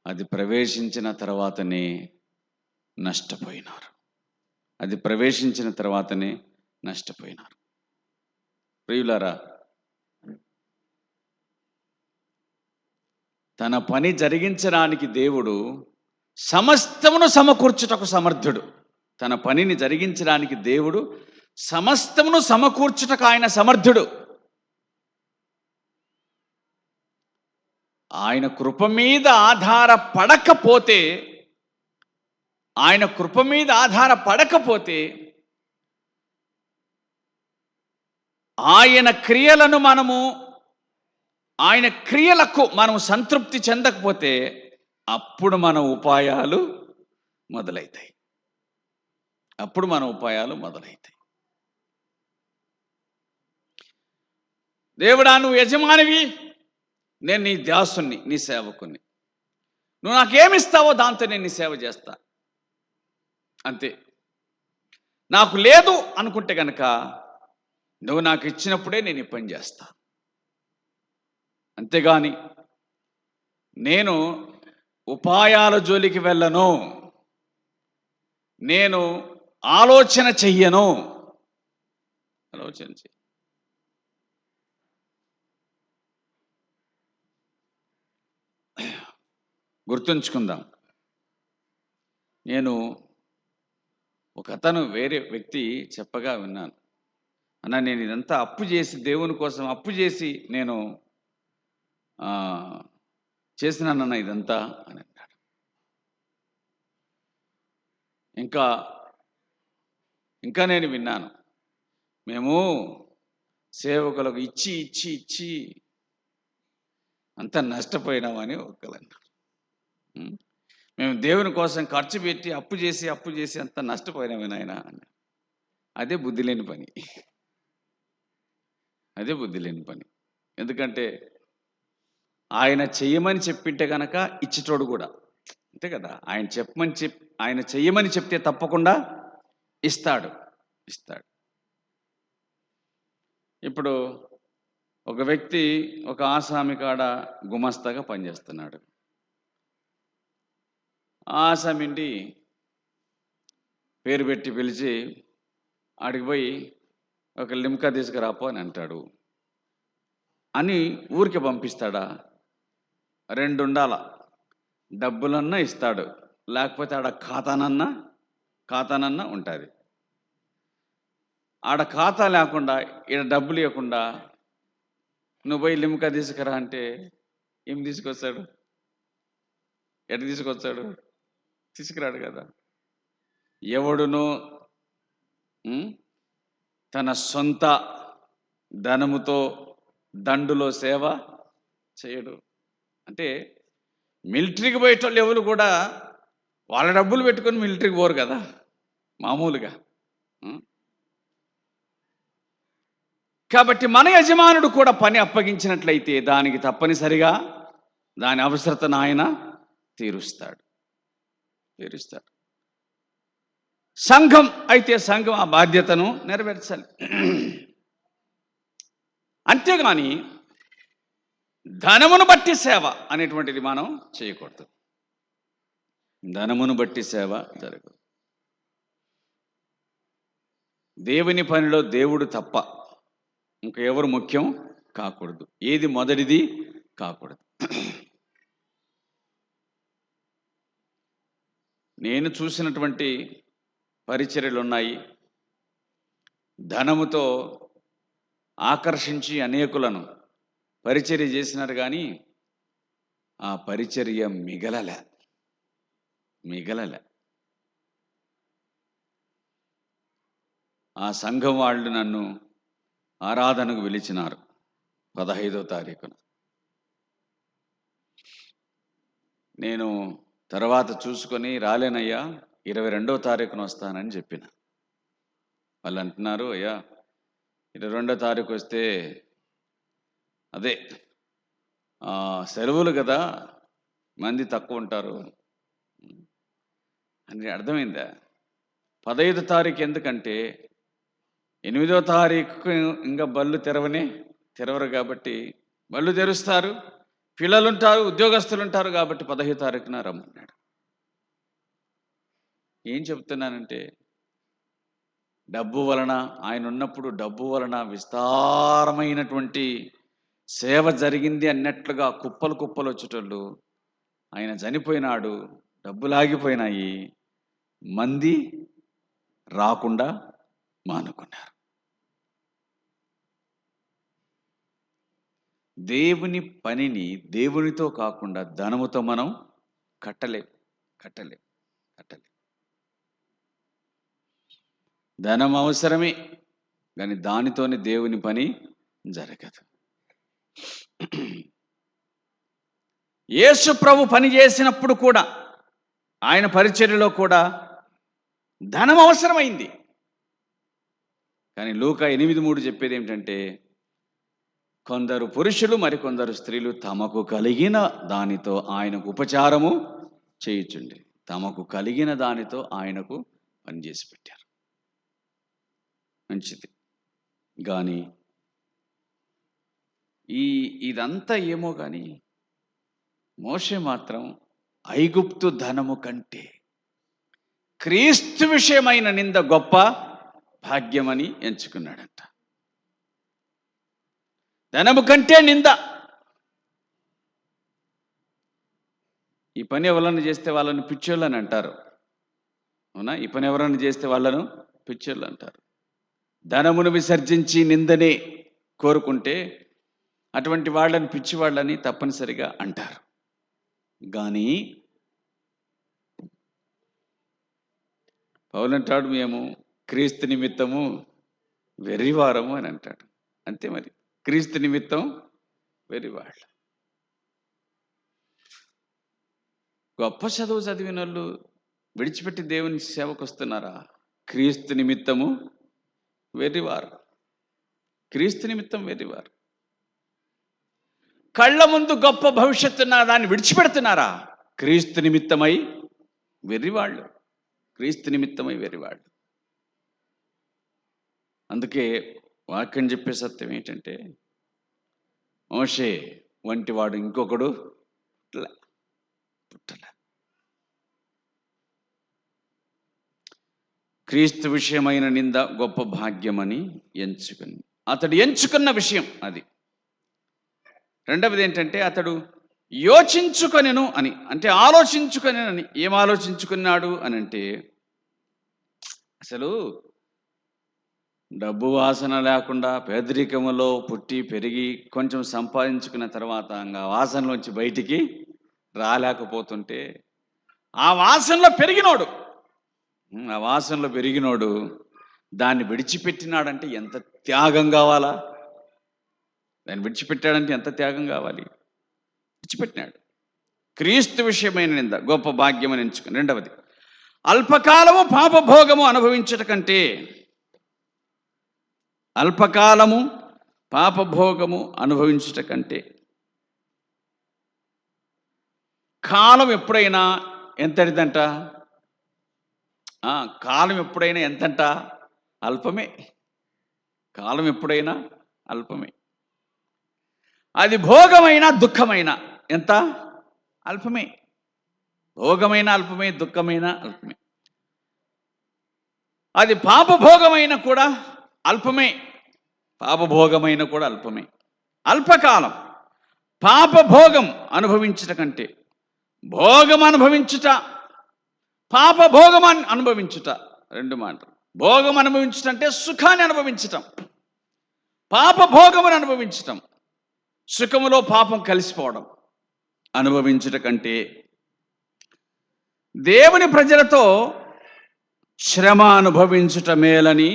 అది ప్రవేశించిన తర్వాతనే నష్టపోయినారు. అది ప్రవేశించిన తర్వాతనే నష్టపోయినారు. ప్రియులారా, తన పని జరిగించడానికి దేవుడు సమస్తమును సమకూర్చుటకు సమర్థుడు. తన పనిని జరిగించడానికి దేవుడు సమస్తమును సమకూర్చుటకు ఆయన సమర్థుడు. ఆయన కృప మీద ఆధారపడకపోతే ఆయన క్రియలకు మనం సంతృప్తి చెందకపోతే అప్పుడు మన ఉపాయాలు మొదలవుతాయి. అప్పుడు మన ఉపాయాలు మొదలవుతాయి. దేవుడా, నువ్వు యజమానివి, నేను నీ దాసుని, నీ సేవకుని. నువ్వు నాకేమిస్తావో దాంతో నేను నీ సేవ చేస్తా, అంతే. నాకు లేదు అనుకుంటే కనుక నువ్వు నాకు ఇచ్చినప్పుడే నేను ఈ పని చేస్తా. అంతేగాని నేను ఉపాయాల జోలికి వెళ్ళను, నేను ఆలోచన చెయ్యను. ఆలోచన చెయ్యి. గుర్తుంచుకుందాం, నేను ఒక అతను వేరే వ్యక్తి చెప్పగా విన్నాను. అన్న, నేను ఇదంతా అప్పు చేసి, దేవుని కోసం అప్పు చేసి నేను చేసినానన్న ఇదంతా అని అన్నాడు. ఇంకా నేను విన్నాను, మేము సేవకులకు ఇచ్చి ఇచ్చి ఇచ్చి అంత నష్టపోయినామని ఒకళ్ళన్నారు. మేము దేవుని కోసం ఖర్చు పెట్టి అప్పు చేసి అంత నష్టపోయినామే నాయన. అదే బుద్ధి లేని పని, అదే బుద్ధి లేని పని. ఎందుకంటే ఆయన చెయ్యమని చెప్పింటే కనుక ఇచ్చేటోడు కూడా అంతే కదా. ఆయన చెయ్యమని చెప్తే తప్పకుండా ఇస్తాడు. ఇప్పుడు ఒక వ్యక్తి ఒక ఆసామి కాడ గుమస్తాగా పనిచేస్తున్నాడు. ఆసామింటి పేరు పెట్టి పిలిచి ఆడికి పోయి ఒక లిమ్కా తీసుకురాపో అని అంటాడు. అని ఊరికి పంపిస్తాడా? 2 ఉండాల, డబ్బులన్నా ఇస్తాడు, లేకపోతే ఆడ ఖాతానన్నా ఉంటుంది. ఆడ ఖాతా లేకుండా ఈడ డబ్బులు ఇవ్వకుండా నువ్వు పోయి లిమ్కా తీసుకురా అంటే ఏం తీసుకొస్తాడు? ఎటు తీసుకొస్తాడు? తీసుకురాడు కదా. ఎవడును తన సొంత ధనముతో దండులో సేవ చేయడు. అంటే మిలిటరీకి పోయేటోళ్ళు ఎవరు కూడా వాళ్ళ డబ్బులు పెట్టుకొని మిలిటరీకి పోరు కదా మామూలుగా. కాబట్టి మన యజమానుడు కూడా పని అప్పగించినట్లయితే దానికి తప్పనిసరిగా దాని అవసరతను ఆయన తీరుస్తాడు. సంఘం అయితే సంఘం ఆ బాధ్యతను నెరవేర్చాలి. అంతేగాని ధనమును బట్టి సేవ అనేటువంటిది మనం చేయకూడదు. ధనమును బట్టి సేవ జరగదు. దేవుని పనిలో దేవుడు తప్ప ఇంకా ఎవరు ముఖ్యం కాకూడదు. ఏది మొదటిది కాకూడదు. నేను చూసినటువంటి పరిచర్యలు ఉన్నాయి. ధనముతో ఆకర్షించి అనేకులను పరిచర్య చేసినారు, కానీ ఆ పరిచర్య మిగలలే. ఆ సంఘం వాళ్ళు నన్ను ఆరాధనకు పిలిచినారు 15వ తారీఖున. నేను తర్వాత చూసుకొని రాలేనయ్యా, 22వ తారీఖున వస్తానని చెప్పిన. వాళ్ళు అంటున్నారు, అయ్యా 22వ తారీఖు వస్తే అదే సెలవులు కదా, మంది తక్కువ ఉంటారు అని. అర్థమైందా? 15వ తారీఖు ఎందుకంటే 8వ తారీఖు ఇంకా బళ్ళు తెరవరు కాబట్టి బళ్ళు తెరుస్తారు, పిల్లలు ఉంటారు, ఉద్యోగస్తులు ఉంటారు కాబట్టి 15వ తారీఖున రమ్మన్నాడు. ఏం చెప్తున్నానంటే డబ్బు వలన, ఆయన ఉన్నప్పుడు డబ్బు వలన విస్తారమైనటువంటి సేవ జరిగింది అన్నట్లుగా కుప్పలు వచ్చేటోళ్ళు, ఆయన చనిపోయినాడు, డబ్బులు ఆగిపోయినాయి, మంది రాకుండా మానుకున్నారు. దేవుని పనిని దేవునితో కాకుండా ధనముతో మనం కట్టలేం. ధనం అవసరమే, కానీ దానితోనే దేవుని పని జరగదు. యేసు ప్రభు పని చేసినప్పుడు కూడా, ఆయన పరిచర్యలో కూడా ధనం అవసరమైంది. కానీ లూకా 8:3 చెప్పేది ఏమిటంటే, కొందరు పురుషులు మరికొందరు స్త్రీలు తమకు కలిగిన దానితో ఆయనకు ఉపచారము చేయుచుండి. తమకు కలిగిన దానితో ఆయనకు పనిచేసి పెట్టారు. మంచిది. కానీ ఇదంతా ఏమో కానీ మోషే మాత్రం ఐగుప్తు ధనము కంటే క్రీస్తు విషయమైన నింద గొప్ప భాగ్యమని ఎంచుకున్నాడంట. ధనము కంటే నింద. ఈ పని ఎవరన్నా చేస్తే వాళ్ళని పిచ్చోళ్ళు అని అంటారు. అవునా? ఈ పని ఎవరన్నా చేస్తే వాళ్ళను పిచ్చోళ్ళు అంటారు. ధనమును విసర్జించి నిందనే కోరుకుంటే అటువంటి వాళ్ళని పిచ్చివాళ్ళని తప్పనిసరిగా అంటారు. కానీ పౌలు అంటాడు, మేము క్రీస్తు నిమిత్తము వెర్రివారము అని అంటాడు. అంతే మరి, క్రీస్తు నిమిత్తం వెర్రివాళ్ళు. గొప్ప చదువు చదివిన వాళ్ళు విడిచిపెట్టి దేవుని సేవకు వస్తున్నారా? క్రీస్తు నిమిత్తము వెర్రివారు. క్రీస్తు నిమిత్తం వెర్రివారు. కళ్ళ ముందు గొప్ప భవిష్యత్తు ఉన్న దాన్ని విడిచిపెడుతున్నారా? క్రీస్తు నిమిత్తమై వెర్రివాళ్ళు. క్రీస్తు నిమిత్తమై వెర్రివాళ్ళు. అందుకే వాక్యం చెప్పే సత్యం ఏంటంటే, మోషే వంటి వాడు ఇంకొకడు పుట్టల. క్రీస్తు విషయమైన నింద గొప్ప భాగ్యమని ఎంచుకుని, అతడు ఎంచుకున్న విషయం అది. రెండవది ఏంటంటే, అతడు యోచించుకొనెను అని, అంటే ఆలోచించుకొనెనని. ఏం ఆలోచించుకున్నాడు అని అంటే, అసలు డబ్బు వాసన లేకుండా పేదరికములో పుట్టి పెరిగి కొంచెం సంపాదించుకున్న తర్వాత ఇంకా వాసనలోంచి బయటికి రాలేకపోతుంటే, ఆ వాసనలో పెరిగినోడు దాన్ని విడిచిపెట్టినాడంటే ఎంత త్యాగం కావాలా? దాన్ని విడిచిపెట్టాడంటే ఎంత త్యాగం కావాలి? విడిచిపెట్టినాడు. క్రీస్తు విషయమైన నింద గొప్ప భాగ్యమని ఎంచుకుని. రెండవది, అల్పకాలము పాపభోగము అనుభవించట కంటే, అల్పకాలము పాపభోగము అనుభవించుట కంటే, కాలం ఎప్పుడైనా ఎంతటిదంట? కాలం ఎప్పుడైనా ఎంతంట? అల్పమే. కాలం ఎప్పుడైనా అల్పమే. అది భోగమైన దుఃఖమైన ఎంత? అల్పమే. భోగమైన అల్పమే, దుఃఖమైన అల్పమే. అది పాపభోగమైన కూడా అల్పమే. పాపభోగమైన కూడా అల్పమే. అల్పకాలం పాపభోగం అనుభవించుట కంటే, భోగం అనుభవించుట, పాపభోగం అనుభవించుట రెండు మాటలు. భోగం అనుభవించుట అంటే సుఖాన్ని అనుభవించటం, పాపభోగమును అనుభవించటం, సుఖములో పాపం కలిసిపోవడం అనుభవించుట కంటే, దేవుని ప్రజలతో శ్రమ అనుభవించుట మేలని.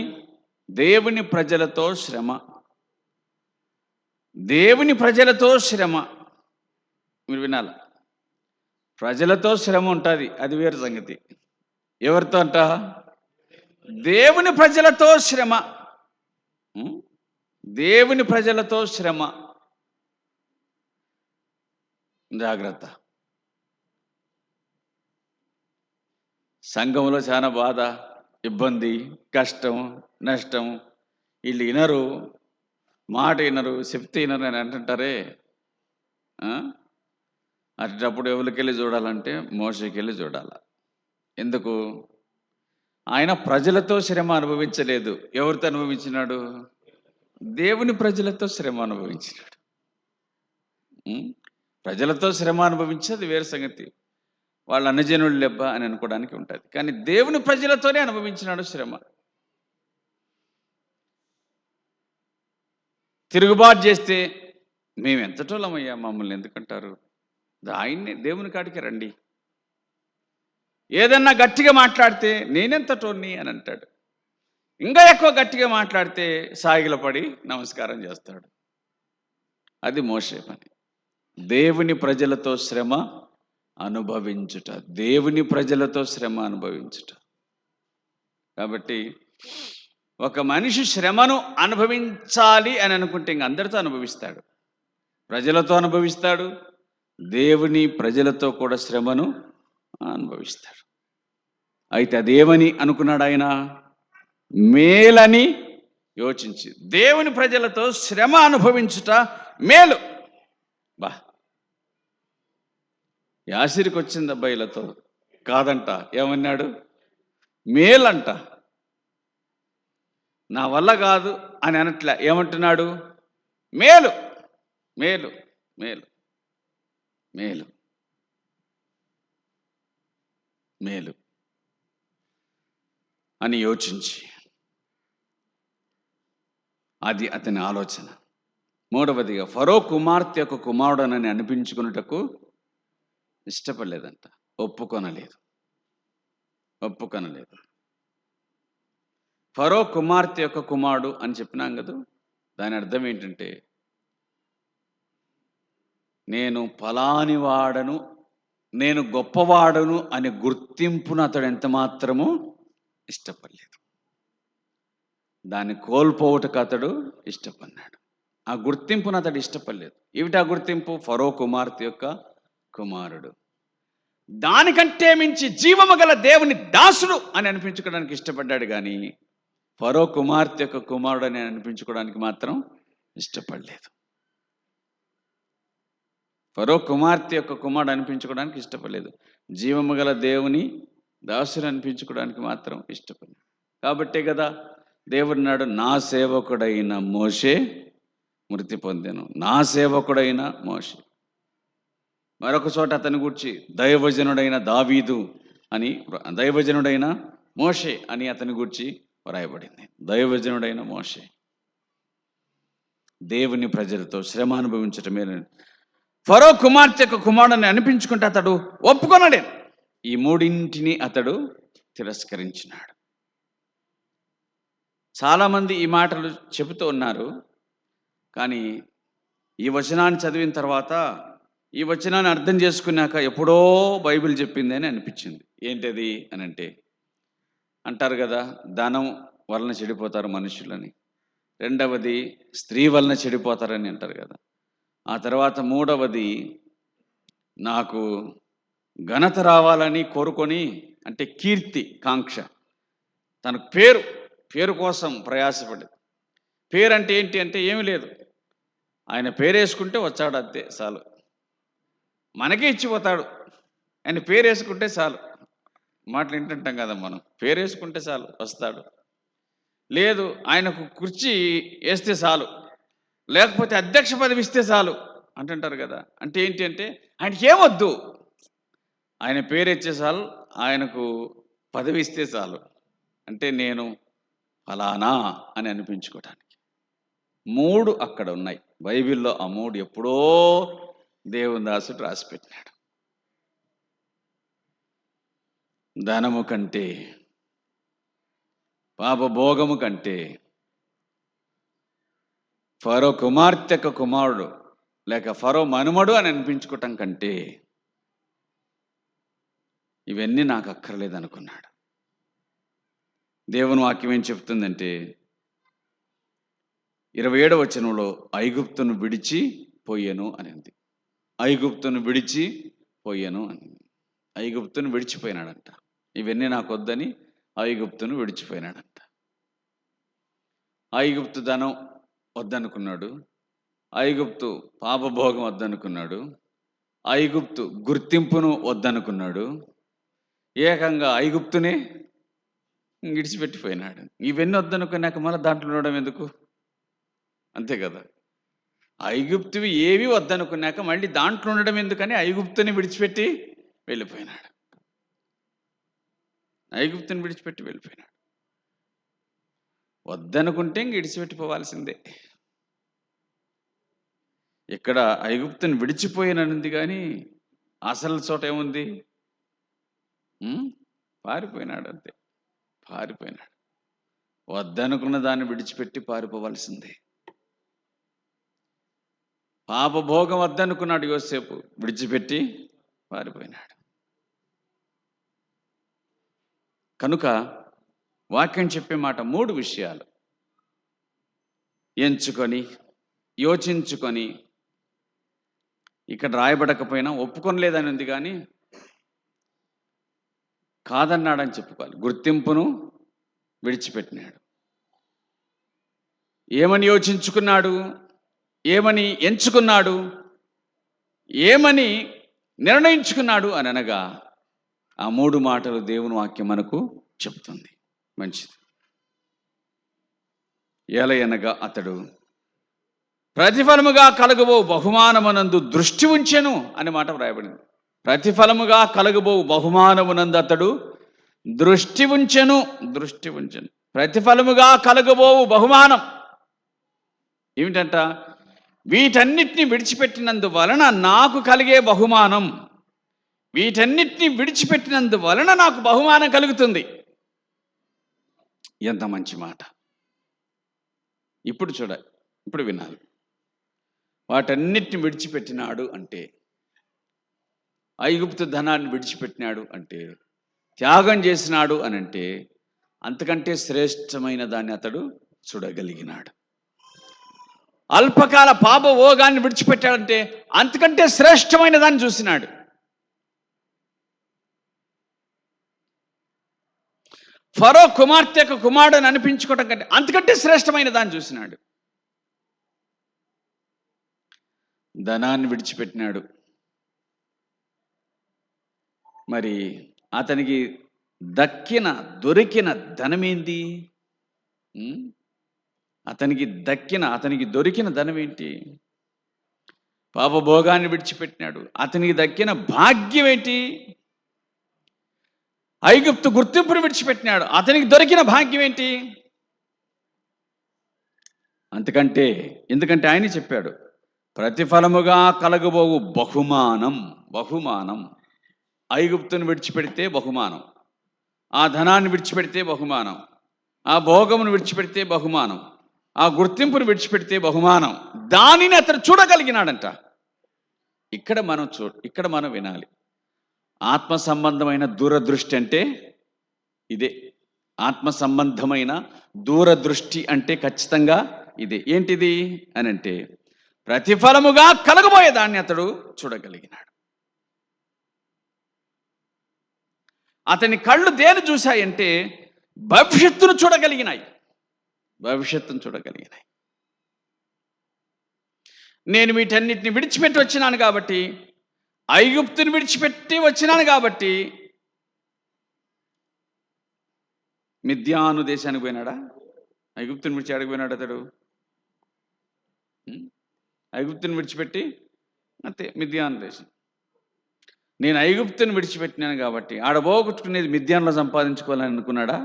దేవుని ప్రజలతో శ్రమ, దేవుని ప్రజలతో శ్రమ. మీరు వినాల, ప్రజలతో శ్రమ ఉంటుంది, అది వేరు సంగతి. ఎవరితో అంట? దేవుని ప్రజలతో శ్రమ. దేవుని ప్రజలతో శ్రమ. జాగ్రత్త. సంఘంలో చాలా బాధ, ఇబ్బంది, కష్టం, నష్టం. వీళ్ళు వినరు, మాట వినరు, చెప్తే వినరు అని అంటుంటారే. అటప్పుడు ఎవరికెళ్ళి చూడాలంటే మోషేకెళ్ళి చూడాల. ఎందుకు? ఆయన ప్రజలతో శ్రమ అనుభవించలేదు. ఎవరితో అనుభవించినాడు? దేవుని ప్రజలతో శ్రమ అనుభవించినాడు. ప్రజలతో శ్రమ అనుభవించేది వేరే సంగతి, వాళ్ళ అన్నజనులు లెబ్బ అని అనుకోవడానికి ఉంటుంది. కానీ దేవుని ప్రజలతోనే అనుభవించినాడు శ్రమ. తిరుగుబాటు చేస్తే మేము ఎంతటోళ్ళమయ్యా, మమ్మల్ని ఎందుకంటారు? ఆయన్ని దేవుని కాడికి రండి. ఏదన్నా గట్టిగా మాట్లాడితే నేనెంతటోన్ని అని అంటాడు. ఇంకా ఎక్కువ గట్టిగా మాట్లాడితే సాగిలపడి నమస్కారం చేస్తాడు. అది మోషే పని. దేవుని ప్రజలతో శ్రమ అనుభవించుట. దేవుని ప్రజలతో శ్రమ అనుభవించుట. కాబట్టి ఒక మనిషి శ్రమను అనుభవించాలి అని అనుకుంటే ఇంక అందరితో అనుభవిస్తాడు. ప్రజలతో అనుభవిస్తాడు, దేవుని ప్రజలతో కూడా శ్రమను అనుభవిస్తాడు. అయితే అదేమని అనుకున్నాడు ఆయన? మేలని యోచించి దేవుని ప్రజలతో శ్రమ అనుభవించుట మేలు. బా, యాసిరికి వచ్చింది అబ్బాయిలతో కాదంట. ఏమన్నాడు? మేలంట. నా వల్ల కాదు అని అనట్లే. ఏమంటున్నాడు? మేలు మేలు మేలు మేలు మేలు అని యోచించి, అది అతని ఆలోచన. మూడవదిగా, ఫరో కుమార్తె యొక్క కుమారుడనని అనిపించుకున్నటకు ఇష్టపడలేదంట. ఒప్పుకొనలేదు. ఫరో కుమార్తె యొక్క కుమారుడు అని చెప్పినాం కదా, దాని అర్థం ఏంటంటే, నేను ఫలాని వాడను, నేను గొప్పవాడను అనే గుర్తింపును అతడు ఎంత మాత్రము ఇష్టపడలేదు. దాన్ని కోల్పోవటకు అతడు ఇష్టపడినాడు. ఆ గుర్తింపును అతడు ఇష్టపడలేదు. ఏమిటి ఆ గుర్తింపు? ఫరో కుమార్తె యొక్క కుమారుడు. దానికంటే మించి జీవము గల దేవుని దాసుడు అని అనిపించుకోవడానికి ఇష్టపడ్డాడు, కానీ ఫరో కుమార్తె యొక్క కుమారుడు అని అనిపించుకోవడానికి మాత్రం ఇష్టపడలేదు. ఫరో కుమార్తె యొక్క కుమారుడు అనిపించుకోవడానికి ఇష్టపడలేదు. జీవము గల దేవుని దాసుడు అనిపించుకోవడానికి మాత్రం ఇష్టపడలేదు. కాబట్టే కదా దేవుడు నాడు, నా సేవకుడైన మోషే మృతి పొందెను. నా సేవకుడైన మోషే. మరొక చోట అతని గురించి దైవజనుడైన దావీదు అని, దైవజనుడైన మోషే అని అతని గురించి వ్రాయబడింది. దైవజనుడైన మోషే. దేవుని ప్రజలతో శ్రమ అనుభవించటమే. ఫరో కుమార్తె యొక్క కుమారుడిని అనిపించుకుంటే అతడు ఒప్పుకొనడే. ఈ మూడింటిని అతడు తిరస్కరించినాడు. చాలామంది ఈ మాటలు చెబుతూ ఉన్నారు, కానీ ఈ వచనాన్ని చదివిన తర్వాత, ఈ వచనాన్ని అర్థం చేసుకున్నాక ఎప్పుడో బైబిల్ చెప్పింది అని అనిపించింది. ఏంటది అని అంటే, అంటారు కదా, ధనం వలన చెడిపోతారు మనుషులని. రెండవది, స్త్రీ వలన చెడిపోతారని అంటారు కదా. ఆ తర్వాత మూడవది, నాకు ఘనత రావాలని కోరుకొని, అంటే కీర్తి కాంక్ష, తన పేరు కోసం ప్రయాసపడి. పేరు అంటే ఏంటి అంటే ఏమీ లేదు, ఆయన పేరు వేసుకుంటే వచ్చాడు అంతే, చాలు. మనకే ఇచ్చిపోతాడు, ఆయన పేరు వేసుకుంటే చాలు. మాటలు వింటుంటాం కదా మనం, పేరు వేసుకుంటే చాలు వస్తాడు. లేదు, ఆయనకు కుర్చీ వేస్తే చాలు, లేకపోతే అధ్యక్ష పదవి ఇస్తే చాలు అంటుంటారు కదా. అంటే ఏంటి అంటే, ఆయనకి ఏమొద్దు, ఆయన పేరు ఇచ్చే చాలు, ఆయనకు పదవి ఇస్తే చాలు. అంటే నేను ఫలానా అని అనిపించుకోవటానికి. మూడు అక్కడ ఉన్నాయి బైబిల్లో. ఆ మూడు ఎప్పుడో దేవుని దాసుడు రాసిపెట్టినాడు. ధనము కంటే, పాపభోగము కంటే, ఫరో కుమార్తె కుమారుడు లేక ఫరో మనుమడు అని అనిపించుకోవటం కంటే ఇవన్నీ నాకు అక్కర్లేదు అనుకున్నాడు. దేవుని వాక్యం ఏం చెప్తుందంటే, 27వ వచనంలో ఐగుప్తును విడిచి పోయెను అనింది. ఐగుప్తును విడిచి పోయెను అని. ఐగుప్తును విడిచిపోయినాడంట. ఇవన్నీ నాకు వద్దని ఐగుప్తును విడిచిపోయినాడంట. ఐగుప్తు ధనం వద్దనుకున్నాడు, ఐగుప్తు పాపభోగం వద్దనుకున్నాడు, ఐగుప్తు గుర్తింపును వద్దనుకున్నాడు, ఏకంగా ఐగుప్తునే విడిచిపెట్టిపోయినాడు. ఇవన్నీ వద్దనుకున్నాక మళ్ళీ దాంట్లో ఉండడం ఎందుకు? అంతే కదా. ఐగుప్తువి ఏవి వద్దనుకున్నాక మళ్ళీ దాంట్లో ఉండడం ఎందుకని ఐగుప్తుని విడిచిపెట్టి వెళ్ళిపోయినాడు. ఐగుప్తుని విడిచిపెట్టి వెళ్ళిపోయినాడు. వద్దనుకుంటే ఇంక విడిచిపెట్టిపోవాల్సిందే. ఇక్కడ ఐగుప్తుని విడిచిపోయినది, కానీ అసలు చోట ఏముంది? పారిపోయినాడు, అంతే. పారిపోయినాడు. వద్దనుకున్న దాన్ని విడిచిపెట్టి పారిపోవాల్సిందే. పాపభోగం వద్దనుకున్నాడు యోసేపు, విడిచిపెట్టి పారిపోయినాడు. కనుక వాక్యం చెప్పే మాట 3 విషయాలు ఎంచుకొని, యోచించుకొని, ఇక్కడ రాయబడకపోయినా ఒప్పుకొనలేదని ఉంది కానీ కాదన్నాడని చెప్పుకోవాలి. గుర్తింపును విడిచిపెట్టినాడు. ఏమని యోచించుకున్నాడు, ఏమని ఎంచుకున్నాడు, ఏమని నిర్ణయించుకున్నాడు అని అనగా ఆ 3 మాటలు దేవుని వాక్యం మనకు చెప్తుంది. మంచిది. ఏలయనగా అతడు ప్రతిఫలముగా కలగబో బహుమానమునందు దృష్టి ఉంచెను అనే మాట వ్రాయబడింది. ప్రతిఫలముగా కలగబో బహుమానమునందు అతడు దృష్టి ఉంచెను. ప్రతిఫలముగా కలగబోవు బహుమానం ఏమిటంట? వీటన్నిటిని విడిచిపెట్టినందువలన నాకు కలిగే బహుమానం, వీటన్నిటిని విడిచిపెట్టినందువలన నాకు బహుమానం కలుగుతుంది. ఎంత మంచి మాట! ఇప్పుడు వినాలి. వాటన్నిటిని విడిచిపెట్టినాడు అంటే, ఐగుప్తు ధనాన్ని విడిచిపెట్టినాడు అంటే, త్యాగం చేసినాడు అని అంటే, అంతకంటే శ్రేష్టమైన దాన్ని అతడు చూడగలిగినాడు. అల్పకాల పాపభోగాన్ని విడిచిపెట్టాడంటే అంతకంటే శ్రేష్టమైన దాన్ని చూసినాడు. ఫరో కుమార్తె యొక్క కుమారుడని అనిపించుకోవటం కంటే అంతకంటే శ్రేష్టమైన దాన్ని చూసినాడు. ధనాన్ని విడిచిపెట్టినాడు. మరి అతనికి దొరికిన ధనమేంది? అతనికి దొరికిన ధనం ఏంటి? పాపభోగాన్ని విడిచిపెట్టినాడు. అతనికి దక్కిన భాగ్యం ఏంటి? ఐగుప్తు గుర్తింపును విడిచిపెట్టినాడు. అతనికి దొరికిన భాగ్యం ఏంటి? ఎందుకంటే ఆయన చెప్పాడు, ప్రతిఫలముగా కలగబోవు బహుమానం. ఐగుప్తును విడిచిపెడితే బహుమానం, ఆ ధనాన్ని విడిచిపెడితే బహుమానం, ఆ భోగమును విడిచిపెడితే బహుమానం, ఆ గుర్తింపును విడిచిపెడితే బహుమానం. దానిని అతను చూడగలిగినాడంట. ఇక్కడ మనం వినాలి. ఆత్మ సంబంధమైన దూరదృష్టి అంటే ఇదే. ఆత్మ సంబంధమైన దూరదృష్టి అంటే ఖచ్చితంగా ఇదే. ఏంటిది అని అంటే, ప్రతిఫలముగా కలగబోయేదాన్ని అతడు చూడగలిగినాడు. అతని కళ్ళు దేని చూశాయంటే భవిష్యత్తును చూడగలిగినాయి. నేను వీటన్నిటిని విడిచిపెట్టి వచ్చినాను కాబట్టి, ఐగుప్తుని విడిచిపెట్టి వచ్చినాను కాబట్టి, మిద్యాను దేశానికి పోయినాడా? ఐగుప్తుని విడిచి అడిగిపోయినాడు అతడు. ఐగుప్తుని విడిచిపెట్టి అంతే మిద్యాను దేశం. నేను ఐగుప్తుని విడిచిపెట్టినాను కాబట్టి ఆడబోగొట్టుకునేది మిద్యాన్లో సంపాదించుకోవాలని అనుకున్నాడా?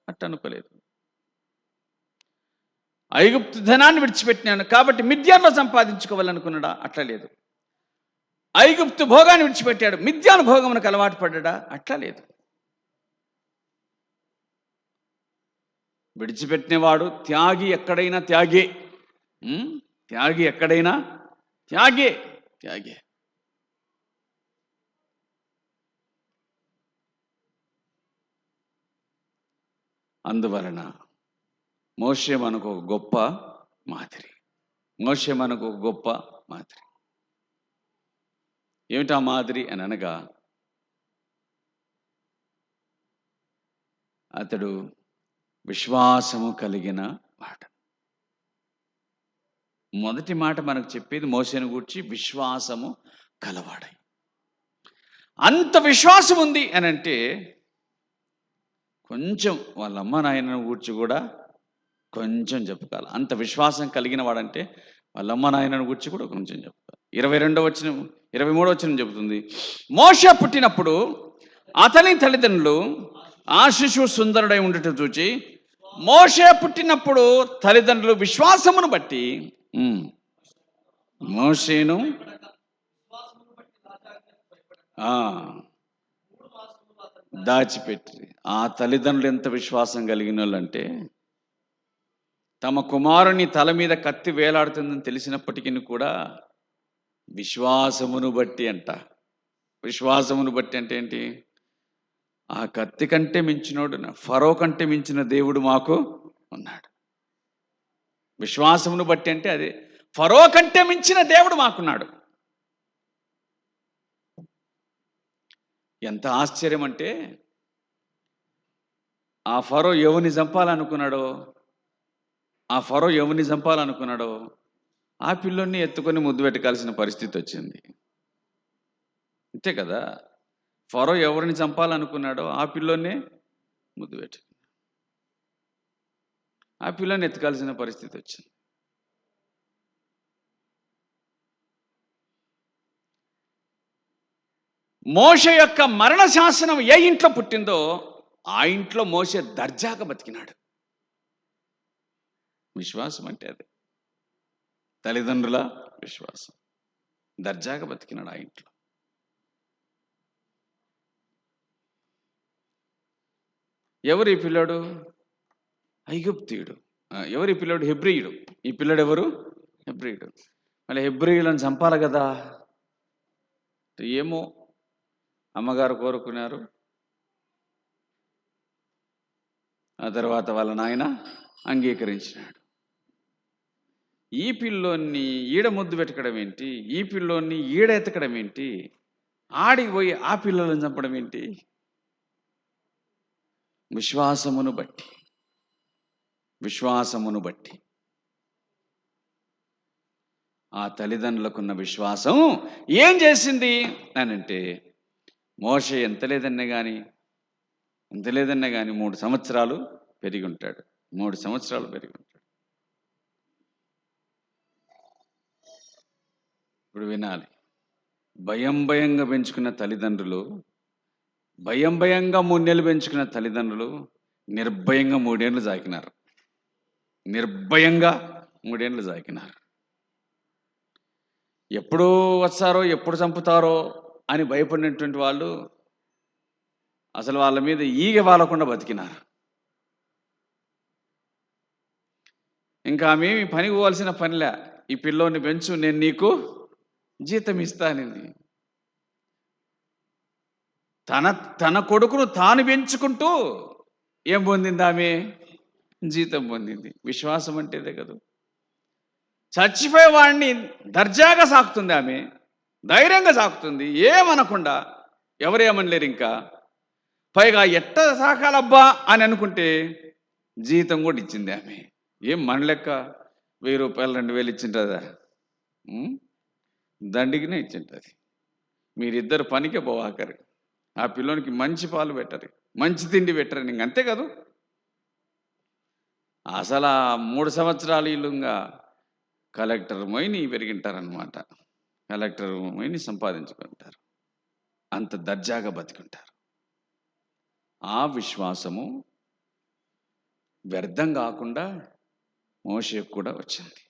అట్ట అనుకోలేదు. ఐగుప్తు ధనాన్ని విడిచిపెట్టినాను కాబట్టి మిద్యాన్లో సంపాదించుకోవాలనుకున్నాడా? అట్లా లేదు. ఐగుప్తు భోగాన్ని విడిచిపెట్టాడు, మిద్యాను భోగమునకు అలవాటు పడ్డా? అట్లా లేదు. విడిచిపెట్టినవాడు త్యాగి ఎక్కడైనా త్యాగే. త్యాగి ఎక్కడైనా త్యాగే. అందువలన మోషే మనకు ఒక గొప్ప మాదిరి. ఏమిటా మాదిరి అని అనగా, అతడు విశ్వాసము కలిగిన మాట. మొదటి మాట మనకు చెప్పేది మోషేను గూర్చి విశ్వాసము కలవాడై. అంత విశ్వాసం ఉంది అని అంటే కొంచెం వాళ్ళ అమ్మ నాయనను గూర్చి కూడా కొంచెం చెప్పుకోవాలి. అంత విశ్వాసం కలిగిన వాడంటే వాళ్ళ అమ్మ నాయనను గూర్చి కూడా కొంచెం చెప్పుకోవాలి. 23వ వచనం చెబుతుంది, మోషే పుట్టినప్పుడు అతని తల్లిదండ్రులు ఆ శిశువు సుందరుడై ఉండటం చూచి, మోషే పుట్టినప్పుడు తల్లిదండ్రులు విశ్వాసమును బట్టి మోషేను దాచిపెట్టి. ఆ తల్లిదండ్రులు ఎంత విశ్వాసం కలిగిన వాళ్ళంటే, తమ కుమారుని తల మీద కత్తి వేలాడుతుందని తెలిసినప్పటికీ కూడా విశ్వాసమును బట్టి అంట. విశ్వాసమును బట్టి అంటే ఏంటి? ఆ కత్తి కంటే మించినోడు, ఫరో కంటే మించిన దేవుడు మాకు ఉన్నాడు. విశ్వాసమును బట్టి అంటే అదే, ఫరో కంటే మించిన దేవుడు మాకున్నాడు. ఎంత ఆశ్చర్యం అంటే, ఆ ఫరో ఎవరిని చంపాలనుకున్నాడో ఆ పిల్లోని ఎత్తుకొని ముద్దు పెట్టాల్సిన పరిస్థితి వచ్చింది. అంతే కదా? ఫరో ఎవరిని చంపాలనుకున్నాడో ఆ పిల్లోనే ముద్దు పెట్టి ఆ పిల్లని ఎత్తుకాల్సిన పరిస్థితి వచ్చింది. మోషే యొక్క మరణ శాసనం ఏ ఇంట్లో పుట్టిందో ఆ ఇంట్లో మోషే దర్జాగా బతికినాడు. విశ్వాసం అంటే అదే, తల్లిదండ్రుల విశ్వాసం. దర్జాగా బతికినాడు ఆ ఇంట్లో. ఎవరు ఈ పిల్లాడు? ఐగుప్తీయుడు. ఎవరు ఈ పిల్లాడు? హెబ్రీయుడు. ఈ పిల్లాడు ఎవరు? హెబ్రీయుడు. మళ్ళీ హెబ్రీయులను చంపాలి కదా, ఏమో అమ్మగారు కోరుకున్నారు. ఆ తర్వాత వాళ్ళ నాయన అంగీకరించినాడు. ఈ పిల్లోన్ని ఈడ ముద్దు పెట్టడం ఏంటి? ఈ పిల్లోన్ని ఈడ ఎత్తకడం ఏంటి? ఆడికి పోయి ఆ పిల్లలను చంపడం ఏంటి? విశ్వాసమును బట్టి ఆ తల్లిదండ్రులకున్న విశ్వాసం ఏం చేసింది అని అంటే, మోషే ఎంత లేదన్నా కానీ 3 సంవత్సరాలు పెరిగి ఉంటాడు. ఇప్పుడు వినాలి. భయంగా పెంచుకున్న తల్లిదండ్రులు, భయంగా 3 నెలలు పెంచుకున్న తల్లిదండ్రులు నిర్భయంగా 3 ఏళ్ళు జాకినారు. ఎప్పుడు వస్తారో, ఎప్పుడు చంపుతారో అని భయపడినటువంటి వాళ్ళు అసలు వాళ్ళ మీద ఈగ వాలకుండా బతికినారు. ఇంకా ఆమెమి పనికి పోవాల్సిన పనిలే. ఈ పిల్లోని పెంచు, నేను నీకు జీతం ఇస్తానని తన కొడుకును తాను పెంచుకుంటూ ఏం పొందింది? ఆమె జీతం పొందింది. విశ్వాసం అంటేదే కదా. చచ్చిపోయే వాడిని దర్జాగా సాకుతుంది ఆమె, ధైర్యంగా సాకుతుంది, ఏమనకుండా. ఎవరేమనలేరు. ఇంకా పైగా ఎట్ట సాకాలబ్బా అని అనుకుంటే జీతం కూడా ఇచ్చింది ఆమె. ఏం మన లెక్క 1000 రూపాయలు 2000 ఇచ్చింటుందా? దండిగినే ఇచ్చింటుంది. మీరిద్దరు పనికే పోవాకరు. ఆ పిల్లోనికి మంచి పాలు పెట్టరు, మంచి తిండి పెట్టరు. ఇంక అంతే కదా. అసలు 3 సంవత్సరాలు ఇల్లుగా కలెక్టర్ మొయిని పెరిగింటారనమాట. కలెక్టర్ మొయిని సంపాదించుకుంటారు. అంత దర్జాగా బతికుంటారు. ఆ విశ్వాసము వ్యర్థం కాకుండా మోషేకు కూడా వచ్చింది.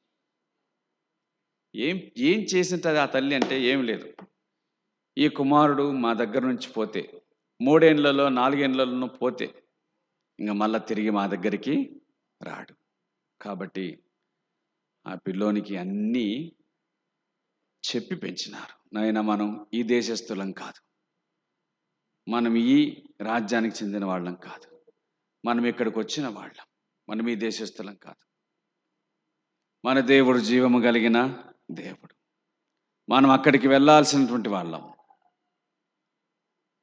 ఏం చేసింటది ఆ తల్లి అంటే ఏం లేదు. ఈ కుమారుడు మా దగ్గర నుంచి పోతే, 3 ఏళ్లలో 4 ఏళ్లలో పోతే ఇంకా మళ్ళా తిరిగి మా దగ్గరికి రాడు. కాబట్టి ఆ పిల్లోనికి అన్నీ చెప్పి పెంచినారు. నాయన, మనం ఈ దేశస్థులం కాదు, మనం ఈ రాజ్యానికి చెందిన వాళ్ళం కాదు, మనం ఇక్కడికి వచ్చిన వాళ్ళం, మనం ఈ దేశస్థులం కాదు. మన దేవుడు జీవము కలిగిన దేవుడు. మనం అక్కడికి వెళ్ళాల్సినటువంటి వాళ్ళం.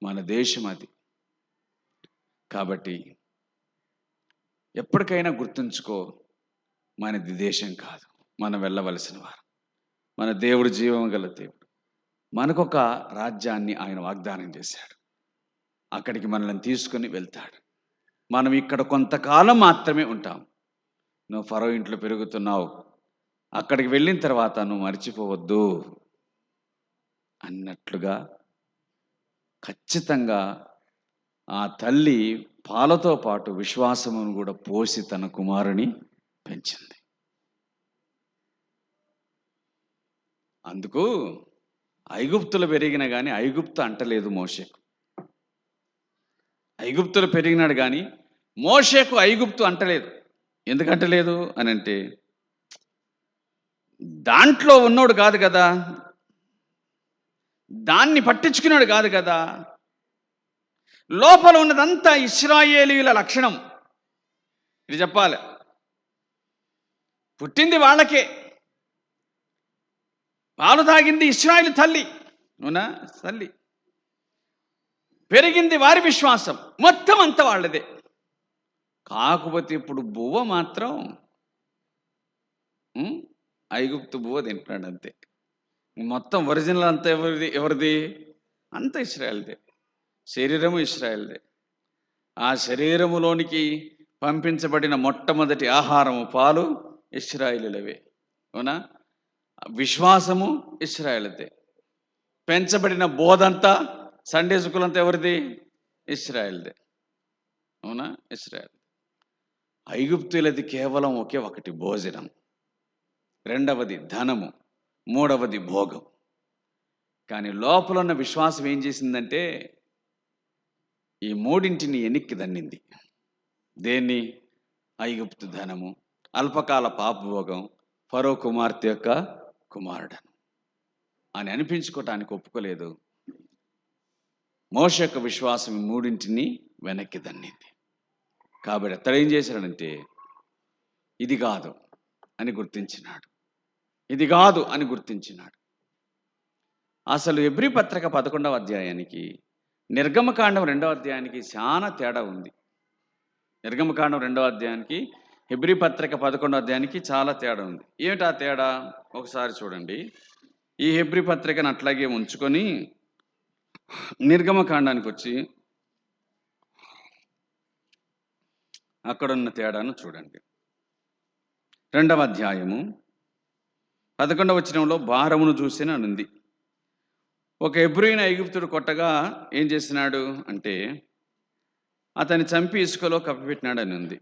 మన దేశం అది. కాబట్టి ఎప్పటికైనా గుర్తుంచుకో, మనది దేశం కాదు, మనం వెళ్ళవలసిన వారు. మన దేవుడు జీవము గల దేవుడు. మనకొక రాజ్యాన్ని ఆయన వాగ్దానం చేశాడు. అక్కడికి మనల్ని తీసుకుని వెళ్తాడు. మనం ఇక్కడ కొంతకాలం మాత్రమే ఉంటాం. నువ్వు ఫరో ఇంట్లో పెరుగుతున్నావు, అక్కడికి వెళ్ళిన తర్వాత నువ్వు మర్చిపోవద్దు అన్నట్లుగా ఖచ్చితంగా ఆ తల్లి పాలతో పాటు విశ్వాసమును కూడా పోసి తన కుమారుని పెంచింది. అందుకు ఐగుప్తులు పెరిగిన కానీ ఐగుప్తు అంటలేదు మోషేకు. ఐగుప్తులు పెరిగినాడు కానీ మోషేకు ఐగుప్తు అంటలేదు. ఎందుకంటలేదు అని అంటే, దాంట్లో ఉన్నోడు కాదు కదా. దాన్ని పట్టించుకున్నాడు కాదు కదా. లోపల ఉన్నదంతా ఇశ్రాయేలీయుల లక్షణం. ఇది చెప్పాలి. పుట్టింది వాళ్ళకే, పాలు తాగింది ఇశ్రాయేలు తల్లి, అవునా, తల్లి. పెరిగింది వారి విశ్వాసం, మొత్తం అంతా వాళ్ళదే. కాకపోతే ఇప్పుడు బువ్వ మాత్రం ఐగుప్తు బువ్వ తింటున్నాడు అంతే. మొత్తం ఒరిజినల్ అంతా ఎవరిది? అంత ఇశ్రాయేల్దే. శరీరము ఇశ్రాయేల్దే. ఆ శరీరములోనికి పంపించబడిన మొట్టమొదటి ఆహారము పాలు ఇశ్రాయేలులవే, అవునా. విశ్వాసము ఇశ్రాయేలుదే. పెంచబడిన బోధంతా, సండే స్కూల్ అంతా ఎవరిది? ఇశ్రాయేల్దే, అవునా, ఇశ్రాయేల్. ఐగుప్తులది కేవలం ఒకే ఒకటి, భోజనం. రెండవది ధనము. మూడవది భోగం. కానీ లోపల ఉన్న విశ్వాసం ఏం చేసిందంటే ఈ మూడింటిని ఎనిక్కి దన్నింది. దేన్ని? ఐగుప్తు ధనము, అల్పకాల పాపభోగం, ఫరో కుమార్తె యొక్క కుమారుడను అని అనిపించుకోవటానికి ఒప్పుకోలేదు. మోషే యొక్క విశ్వాసం ఈ మూడింటిని వెనక్కి దన్నింది. కాబట్టి అతడు ఏం చేశాడంటే ఇది కాదు అని గుర్తించినాడు. ఇది కాదు అని గుర్తించినాడు. అసలు హెబ్రీ పత్రిక 11వ అధ్యాయానికి నిర్గమకాండం 2వ అధ్యాయానికి చాలా తేడా ఉంది. నిర్గమకాండం 2వ అధ్యాయానికి హెబ్రీ పత్రిక 11వ అధ్యాయానికి చాలా తేడా ఉంది. ఏమిటా తేడా? ఒకసారి చూడండి. ఈ హెబ్రీ పత్రికను అట్లాగే ఉంచుకొని నిర్గమకాండానికి వచ్చి అక్కడున్న తేడాను చూడండి. 2వ అధ్యాయము 11వ వచనంలో భారమును చూసిన అనుంది. ఒక హెబ్రీయుని ఐగుప్తుడు కొట్టగా ఏం చేసినాడు అంటే అతన్ని చంపి ఇసుకలో కప్పిపెట్టినాడు అని ఉంది.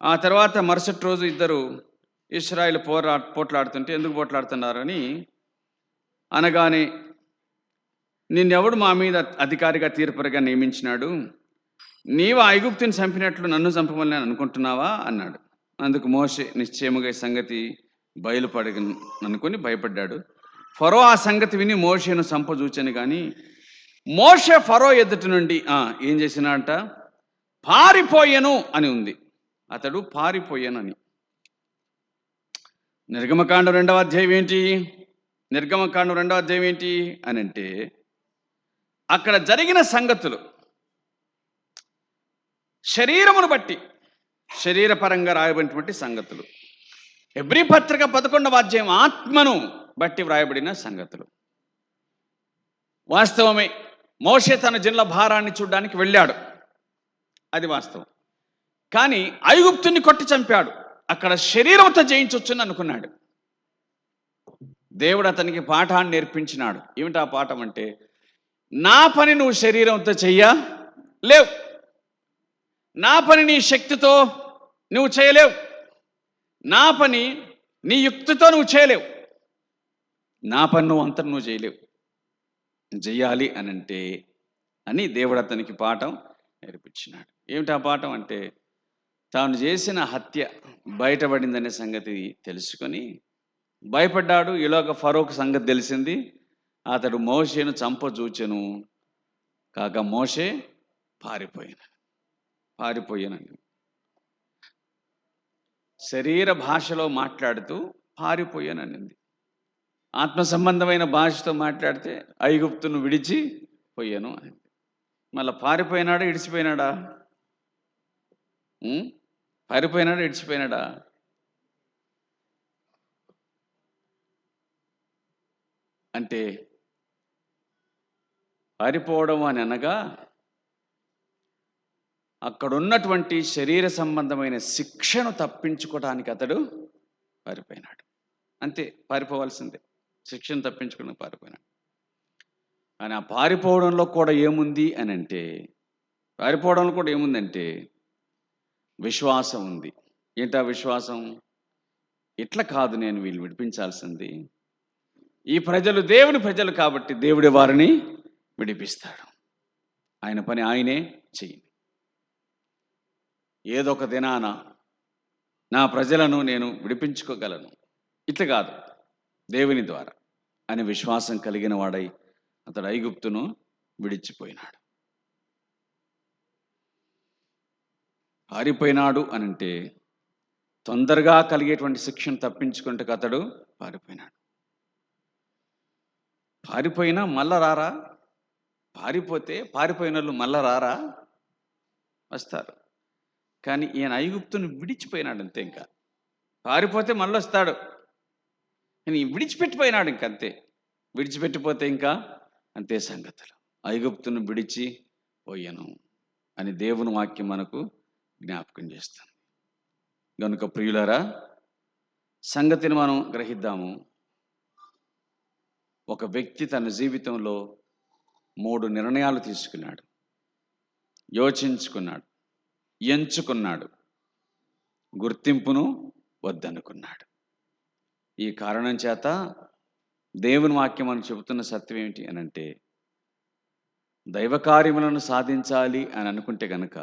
ఆ తర్వాత మరుసటి రోజు ఇద్దరు ఇశ్రాయేలు పోట్లాడుతుంటే ఎందుకు పోట్లాడుతున్నారని అనగానే నిన్నెవడు మా మీద అధికారిగా తీర్పరిగా నియమించినాడు? నీవు ఐగుప్తుని చంపినట్లు నన్ను చంపమని అనుకుంటున్నావా అన్నాడు. అందుకు మోషే నిశ్చయముగా ఈ సంగతి బయలుపడి అనుకుని భయపడ్డాడు. ఫరో ఆ సంగతి విని మోషేను చంపజూచాను. కానీ మోషే ఫరో ఎదుటి నుండి ఏం చేసినాడంట? పారిపోయెను అని ఉంది. అతడు పారిపోయానని. నిర్గమకాండం 2వ అధ్యాయం ఏంటి? నిర్గమకాండం 2వ అధ్యాయం ఏంటి అని అంటే అక్కడ జరిగిన సంగతులు శరీరమును బట్టి, శరీరపరంగా రాయబడినటువంటి సంగతులు. హెబ్రీ పత్రిక 11వ అధ్యాయం ఆత్మను బట్టి వ్రాయబడిన సంగతులు. వాస్తవమే, మోషే తన జనుల భారాన్ని చూడడానికి వెళ్ళాడు, అది వాస్తవం. కానీ ఐగుప్తుని కొట్టి చంపాడు, అక్కడ శరీరంతో జయించొచ్చని అనుకున్నాడు. దేవుడు అతనికి పాఠాన్ని నేర్పించినాడు. ఏమిటి ఆ పాఠం అంటే నా పని నువ్వు శరీరంతో లేవు, నా పని నీ శక్తితో నువ్వు చేయలేవు, నా పని నీ యుక్తితో నువ్వు చేయలేవు, నా పని నువ్వు అంతా నువ్వు చేయలేవు, చెయ్యాలి అనంటే అని దేవుడు అతనికి పాఠం నేర్పించినాడు. ఏమిటి ఆ పాఠం అంటే తాను చేసిన హత్య బయటపడిందనే సంగతి తెలుసుకొని భయపడ్డాడు. ఈలోగా ఫరోకు సంగతి తెలిసింది. అతడు మోషేను చంపజూచెను, కాగా మోషే పారిపోయానని శరీర భాషలో మాట్లాడుతూ పారిపోయాననింది. ఆత్మ సంబంధమైన భాషతో మాట్లాడితే ఐగుప్తును విడిచి పోయాను అని. మళ్ళీ పారిపోయినాడా ఇడిచిపోయినాడా? పారిపోయినాడా ఇడిచిపోయినాడా? అంటే పారిపోవడం అని అనగా అక్కడున్నటువంటి శరీర సంబంధమైన శిక్షను తప్పించుకోవడానికి అతడు పారిపోయినాడు. అంతే, పారిపోవాల్సిందే, శిక్షను తప్పించుకుని పారిపోయినాడు. కానీ ఆ పారిపోవడంలో కూడా ఏముంది అని అంటే విశ్వాసం ఉంది. ఏంటా విశ్వాసం? ఇట్లా కాదు నేను వీళ్ళు విడిపించాల్సింది, ఈ ప్రజలు దేవుని ప్రజలు కాబట్టి దేవుడి వారిని విడిపిస్తాడు, ఆయన పని ఆయనే చెయ్యి. ఏదో ఒక దినాన నా ప్రజలను నేను విడిపించుకోగలను, ఇట్లా కాదు, దేవుని ద్వారా. అనే విశ్వాసం కలిగిన వాడై అతడు ఐగుప్తును విడిచిపోయినాడు. పారిపోయినాడు అని అంటే తొందరగా కలిగేటువంటి శిక్షను తప్పించుకుంటే అతడు పారిపోయినాడు. పారిపోయినా మళ్ళా రారా? పారిపోయిన వాళ్ళు మళ్ళా రారా? వస్తారు. కానీ ఈయన ఐగుప్తును విడిచిపోయినాడు అంతే. ఇంకా పారిపోతే మళ్ళీ వస్తాడు, కానీ విడిచిపెట్టిపోయినాడు ఇంకంతే. విడిచిపెట్టిపోతే ఇంకా అంతే సంగతులు. ఐగుప్తును విడిచి పోయాను అని దేవుని వాక్యం మనకు జ్ఞాపకం చేస్తాను. కనుక ప్రియులారా, సంగతిని మనం గ్రహిద్దాము. ఒక వ్యక్తి తన జీవితంలో 3 నిర్ణయాలు తీసుకున్నాడు, యోచించుకున్నాడు, ఎంచుకున్నాడు, గుర్తింపును వద్దనుకున్నాడు. ఈ కారణం చేత దేవుని వాక్యం మనకు చెబుతున్న సత్యం ఏమిటి అని అంటే, దైవ కార్యములను సాధించాలి అని అనుకుంటే గనక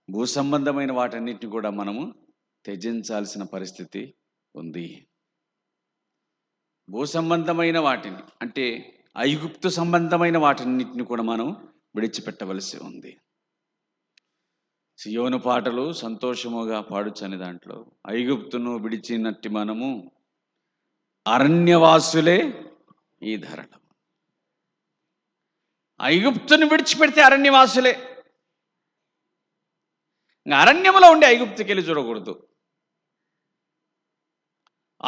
భూ సంబంధమైన వాటన్నిటిని కూడా మనము త్యజించాల్సిన పరిస్థితి ఉంది. భూ సంబంధమైన వాటిని అంటే ఐగుప్తు సంబంధమైన వాటన్నిటిని కూడా మనం విడిచిపెట్టవలసి ఉంది. సియోను పాటలు సంతోషముగా పాడుచని దాంట్లో ఐగుప్తును విడిచినట్టి మనము అరణ్యవాసులే ఈ ధరలో. ఐగుప్తును విడిచిపెడితే అరణ్యవాసులే. అరణ్యంలో ఉండి ఐగుప్తుకి వెళ్ళి చూడకూడదు.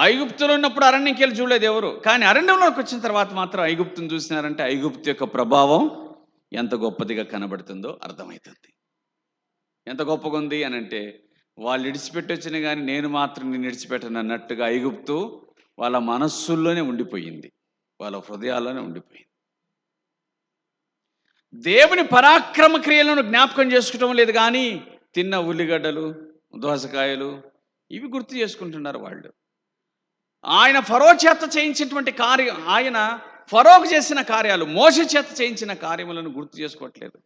ఐగుప్తులో ఉన్నప్పుడు అరణ్యంకి వెళ్ళి చూడలేదు ఎవరు, కానీ అరణ్యంలోకి వచ్చిన తర్వాత మాత్రం ఐగుప్తును చూసినారంటే ఐగుప్తు యొక్క ప్రభావం ఎంత గొప్పదిగా కనబడుతుందో అర్థమవుతుంది. ఎంత గొప్పగా ఉంది అని అంటే, వాళ్ళు విడిచిపెట్టి వచ్చిన కానీ నేను మాత్రం నేను విడిచిపెట్టను అన్నట్టుగా ఐగుప్తు వాళ్ళ మనస్సుల్లోనే ఉండిపోయింది, వాళ్ళ హృదయాల్లోనే ఉండిపోయింది. దేవుని పరాక్రమ క్రియలను జ్ఞాపకం చేసుకోవటం లేదు, కానీ తిన్న ఉల్లిగడ్డలు, దోసకాయలు ఇవి గుర్తు చేసుకుంటున్నారు వాళ్ళు. ఆయన ఫరో చేత చేయించినటువంటి కార్యం, ఆయన ఫరోకు చేసిన కార్యాలు, మోషే చేత చేయించిన కార్యములను గుర్తు చేసుకోవట్లేదు.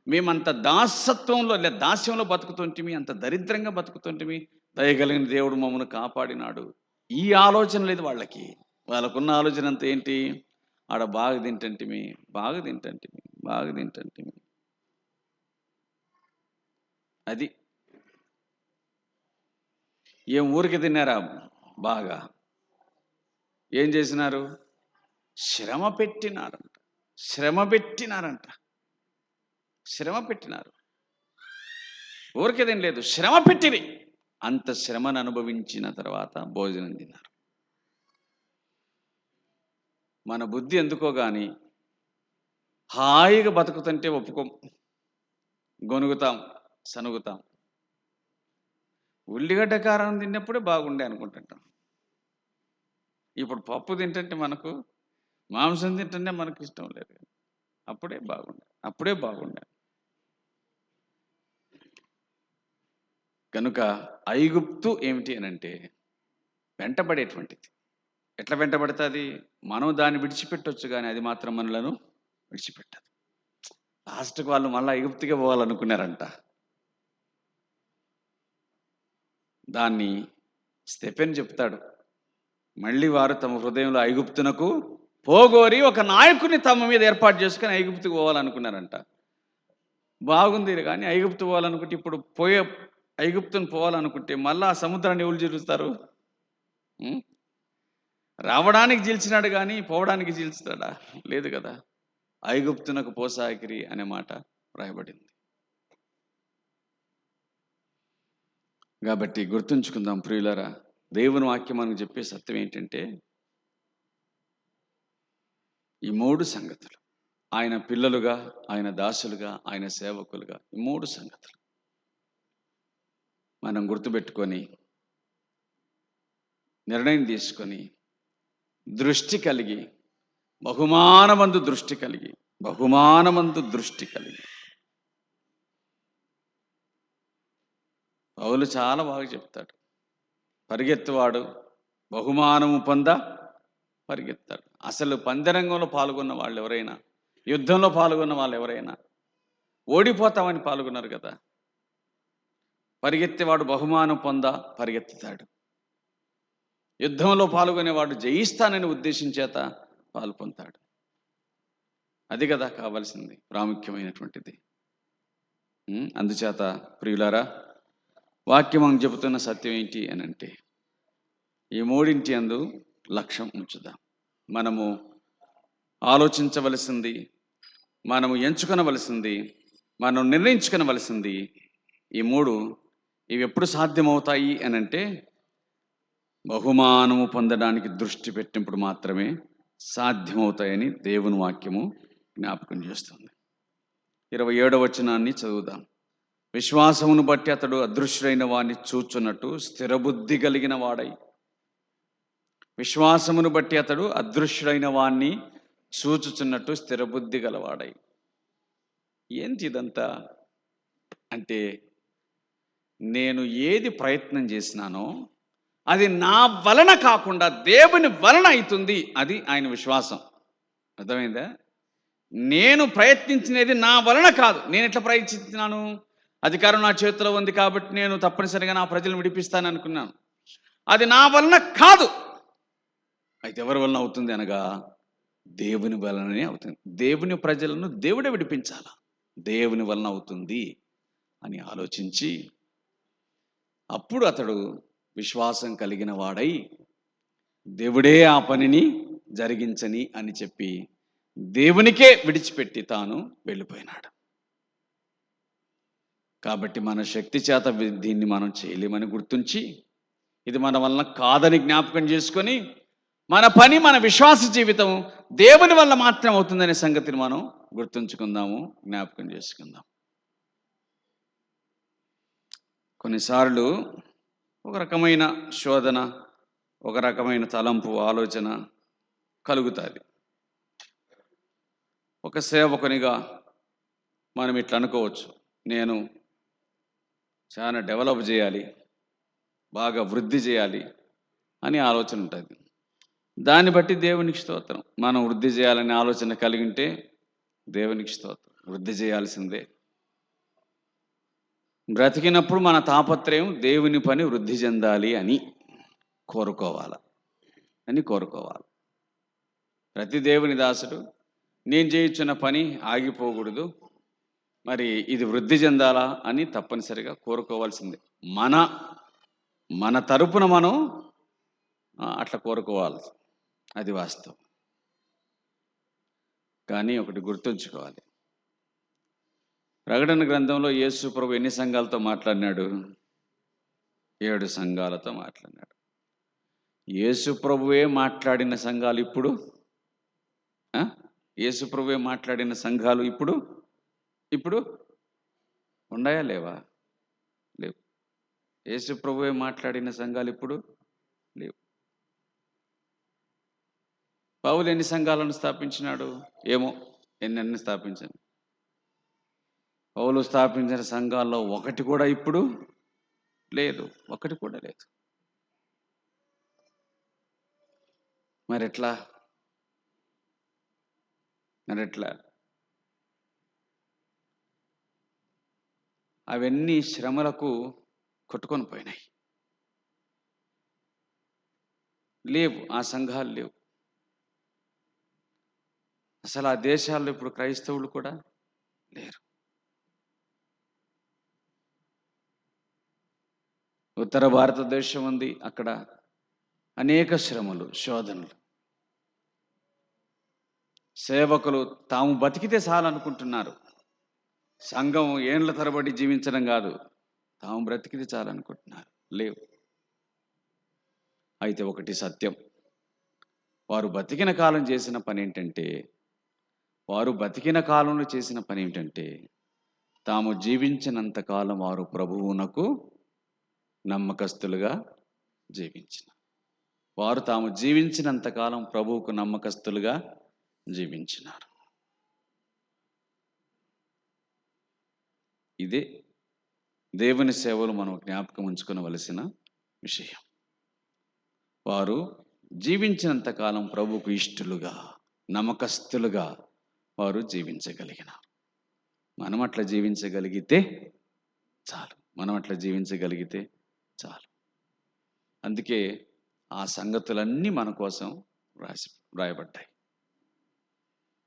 మేమంత దాసత్వంలో లేదా దాస్యంలో బతుకుతుంటిమి, అంత దరిద్రంగా బతుకుతుంటిమి, దయగలిగిన దేవుడు మమ్మల్ని కాపాడినాడు. ఈ ఆలోచన లేదు వాళ్ళకి. వాళ్ళకున్న ఆలోచన అంతా ఏంటి? ఆడ బాగా తింటంటిమి. అది ఏం ఊరికి తిన్నారా? బాగా ఏం చేసినారు? శ్రమ పెట్టినారు. ఊరికే తినలేదు, శ్రమ పెట్టిరి. అంత శ్రమను అనుభవించిన తర్వాత భోజనం తిన్నారు. మన బుద్ధి ఎందుకో కానీ హాయిగా బతుకుతుంటే ఒప్పుకోం, గొనుగుతాం, సనుగుతాం. ఉల్లిగడ్డ కారం తిన్నప్పుడే బాగుండే అనుకుంటుంటాం. ఇప్పుడు పప్పు తింటుంటే మనకు, మాంసం తింటుంటే మనకు ఇష్టం లేదు. అప్పుడే బాగుండే. కనుక ఐగుప్తు ఏమిటి అని అంటే వెంటబడేటువంటిది. ఎట్లా వెంటబడుతుంది? మనం దాన్ని విడిచిపెట్టవచ్చు, కానీ అది మాత్రం మనలను విడిచిపెట్టదు. లాస్ట్కి వాళ్ళు మళ్ళీ ఐగుప్తుకే పోవాలనుకున్నారంట. దాన్ని స్టెఫెన్ చెప్తాడు. మళ్ళీ వారు తమ హృదయంలో ఐగుప్తునకు పోగోరి ఒక నాయకుడిని తమ మీద ఏర్పాటు చేసుకుని ఐగుప్తుకు పోవాలనుకున్నారంట. బాగుంది, కానీ ఐగుప్తు పోవాలనుకుంటే ఇప్పుడు ఐగుప్తును పోవాలనుకుంటే మళ్ళా ఆ సముద్రాన్ని ఎవరు జీలుస్తారు? రావడానికి జీల్చినాడు కానీ పోవడానికి జీల్చుతాడా? లేదు కదా. ఐగుప్తునకు పోసాగిరి అనే మాట రాయబడింది. కాబట్టి గుర్తుంచుకుందాం ప్రియులారా, దేవుని వాక్యం మనకు చెప్పే సత్యం ఏంటంటే, ఈ 3 సంగతులు, ఆయన పిల్లలుగా, ఆయన దాసులుగా, ఆయన సేవకులుగా, ఈ 3 సంగతులు మనం గుర్తుపెట్టుకొని నిర్ణయం తీసుకొని దృష్టి కలిగి బహుమానమందు దృష్టి కలిగి పౌలు చాలా బాగా చెప్తాడు. పరిగెత్తువాడు బహుమానము పరిగెత్తాడు. అసలు పందెరంగంలో పాల్గొన్న వాళ్ళు ఎవరైనా, యుద్ధంలో పాల్గొన్న వాళ్ళు ఎవరైనా ఓడిపోతామని పాల్గొన్నారు కదా. పరిగెత్తేవాడు బహుమానం పరిగెత్తుతాడు. యుద్ధంలో పాల్గొనేవాడు జయిస్తానని ఉద్దేశం చేత పాల్పొందుతాడు. అది కదా కావాల్సింది, ప్రాముఖ్యమైనటువంటిది. అందుచేత ప్రియులారా, వాక్యం మనకు చెబుతున్న సత్యం ఏంటి అని అంటే, ఈ మూడింటి అందు లక్ష్యం ఉంచుదాం. మనము ఆలోచించవలసింది, మనము ఎంచుకొనవలసింది, మనం నిర్ణయించుకొనవలసింది ఈ మూడు. ఇవి ఎప్పుడు సాధ్యమవుతాయి అని అంటే, బహుమానము పొందడానికి దృష్టి పెట్టినప్పుడు మాత్రమే సాధ్యమవుతాయని దేవుని వాక్యము జ్ఞాపకం చేస్తుంది. 27వ వచనాన్ని చదువుదాం. విశ్వాసమును బట్టి అతడు అదృశ్యుడైన వాడిని చూచున్నట్టు స్థిరబుద్ధి కలిగిన వాడై. విశ్వాసమును బట్టి అతడు అదృశ్యుడైన వాడిని చూచుచున్నట్టు స్థిరబుద్ధి గలవాడై. ఏంటి ఇదంతా అంటే, నేను ఏది ప్రయత్నం చేసినానో అది నా వలన కాకుండా దేవుని వలన అవుతుంది. అది ఆయన విశ్వాసం. అర్థమైందా? నేను ప్రయత్నించినది నా వలన కాదు. నేను ఎట్లా ప్రయత్నించినాను? అధికారం నా చేతిలో ఉంది కాబట్టి నేను తప్పనిసరిగా నా ప్రజలను విడిపిస్తాను అనుకున్నాను. అది నా వలన కాదు. అయితే ఎవరి వలన అవుతుంది అనగా, దేవుని వలననే అవుతుంది. దేవుని ప్రజలను దేవుడే విడిపించాల, దేవుని వలన అవుతుంది అని ఆలోచించి, అప్పుడు అతడు విశ్వాసం కలిగిన వాడై దేవుడే ఆ పనిని జరిగించని అని చెప్పి దేవునికే విడిచిపెట్టి తాను వెళ్ళిపోయినాడు. కాబట్టి మన శక్తి చేత దీన్ని మనం చేయలేమని గుర్తించి, ఇది మన వలన కాదని జ్ఞాపకం చేసుకొని, మన పని, మన విశ్వాస జీవితం దేవుని వల్ల మాత్రం అవుతుందనే సంగతిని మనం గుర్తుంచుకుందాము, జ్ఞాపకం చేసుకుందాం. కొన్నిసార్లు ఒక రకమైన శోధన, ఒక రకమైన తలంపు, ఆలోచన కలుగుతుంది. ఒక సేవకునిగా మనం ఇట్లా అనుకోవచ్చు, నేను చాలా డెవలప్ చేయాలి, బాగా వృద్ధి చేయాలి అని ఆలోచన ఉంటుంది. దాన్ని బట్టి దేవునికి స్తోత్రం. మనం వృద్ధి చేయాలనే ఆలోచన కలిగి ఉంటే దేవునికి స్తోత్రం, వృద్ధి చేయాల్సిందే. బ్రతికినప్పుడు మన తాపత్రయం దేవుని పని వృద్ధి చెందాలి అని కోరుకోవాలి. ప్రతి దేవుని దాసుడు, నేను చేయించిన పని ఆగిపోకూడదు, మరి ఇది వృద్ధి చెందాలా అని తప్పనిసరిగా కోరుకోవాల్సిందే. మన తరపున మనం అట్లా కోరుకోవాలి, అది వాస్తవం. కానీ ఒకటి గుర్తుంచుకోవాలి, ప్రకటన గ్రంథంలో యేసు ప్రభు ఎన్ని సంఘాలతో మాట్లాడినాడు? 7 సంఘాలతో మాట్లాడినాడు. యేసు ప్రభువే మాట్లాడిన సంఘాలు ఇప్పుడు, యేసు ప్రభువే మాట్లాడిన సంఘాలు ఇప్పుడు ఉన్నాయా? లేవా? లేవు. యేసు ప్రభువే మాట్లాడిన సంఘాలు ఇప్పుడు లేవు. పౌలు ఎన్ని సంఘాలను స్థాపించినాడు? ఏమో, ఎన్ని స్థాపించాను. పౌలు స్థాపించిన సంఘాల్లో ఒకటి కూడా ఇప్పుడు లేదు, ఒకటి కూడా లేదు. మరి ఎట్లా? అవన్నీ శ్రమలకు కొట్టుకొని పోయినాయి. లేవు, ఆ సంఘాలు లేవు. అసలు ఆ దేశాల్లో ఇప్పుడు క్రైస్తవులు కూడా లేరు. ఉత్తర భారతదేశం ఉంది, అక్కడ అనేక శ్రమలు, శోధనలు. సేవకులు తాము బతికితే చాలనుకుంటున్నారు. సంఘం ఏండ్ల తరబడి జీవించడం కాదు, తాము బ్రతికితే చాలనుకుంటున్నారు. లేవు. అయితే ఒకటి సత్యం, వారు బతికిన కాలంలో చేసిన పని ఏమిటంటే, తాము జీవించినంత కాలం వారు ప్రభువునకు నమ్మకస్తులుగా తాము జీవించినంత కాలం ప్రభువుకు నమ్మకస్తులుగా జీవించినారు. ఇదే దేవుని సేవలు మనం జ్ఞాపకం ఉంచుకోవలసిన విషయం. వారు జీవించినంత కాలం ప్రభువుకు ఇష్టలుగా, నమ్మకస్తులుగా వారు జీవించగలిగినారు. మనం అట్లా జీవించగలిగితే చాలు. అందుకే ఆ సంగతులన్నీ మన కోసం రాయబడ్డాయి.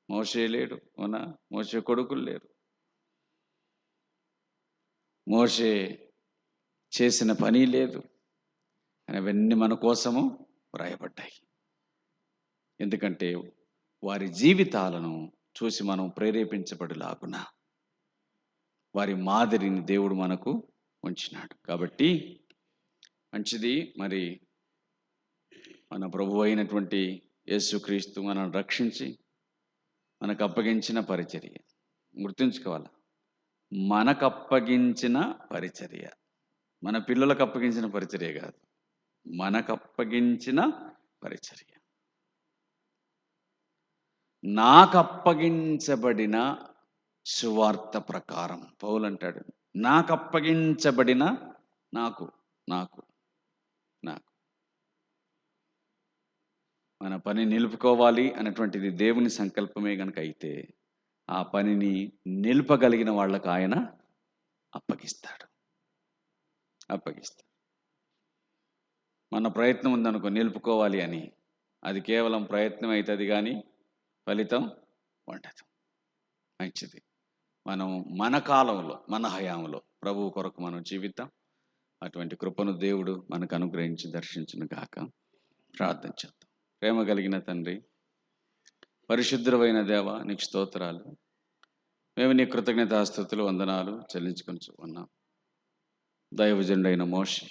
మోషే లేడు, అవునా? మోషే కొడుకులు లేరు. మోషే చేసిన పని లేదు, కానీ అవన్నీ మన కోసము వ్రాయబడ్డాయి. ఎందుకంటే వారి జీవితాలను చూసి మనం ప్రేరేపించబడులాగున వారి మాదిరిని దేవుడు మనకు ఉంచినాడు. కాబట్టి మంచిది. మరి మన ప్రభు అయినటువంటి యేసుక్రీస్తు మనల్ని రక్షించి మనకు అప్పగించిన పరిచర్య గుర్తుంచుకోవాలి. మనకు అప్పగించిన పరిచర్య, మన పిల్లలకు అప్పగించిన పరిచర్య కాదు, మనకు అప్పగించిన పరిచర్య. నాకు అప్పగించబడిన సువార్త ప్రకారం పౌలు అంటాడు, నాకు అప్పగించబడిన నాకు నాకు నాకు మన పని నిలుపుకోవాలి అన్నటువంటిది దేవుని సంకల్పమే కనుక అయితే ఆ పనిని నిలుపగలిగిన వాళ్ళకు ఆయన అప్పగిస్తాడు. మన ప్రయత్నం ఉందనుకో నిలుపుకోవాలి అని, అది కేవలం ప్రయత్నం అవుతుంది కానీ ఫలితం ఉండదు. మంచిది. మనం మన కాలంలో, మన హయాంలో ప్రభువు కొరకు మనం జీవిద్దాం. అటువంటి కృపను దేవుడు మనకు అనుగ్రహించి దర్శించును గాక. ప్రార్థన చేద్దాం. ప్రేమ కలిగిన తండ్రి, పరిశుద్ధుడైన దేవ, నీకు స్తోత్రాలు. మేము నీ కృతజ్ఞతాస్తుతులు, వందనాలు చెల్లించుకొని ఉన్నాం. దైవజనుడైన మోషే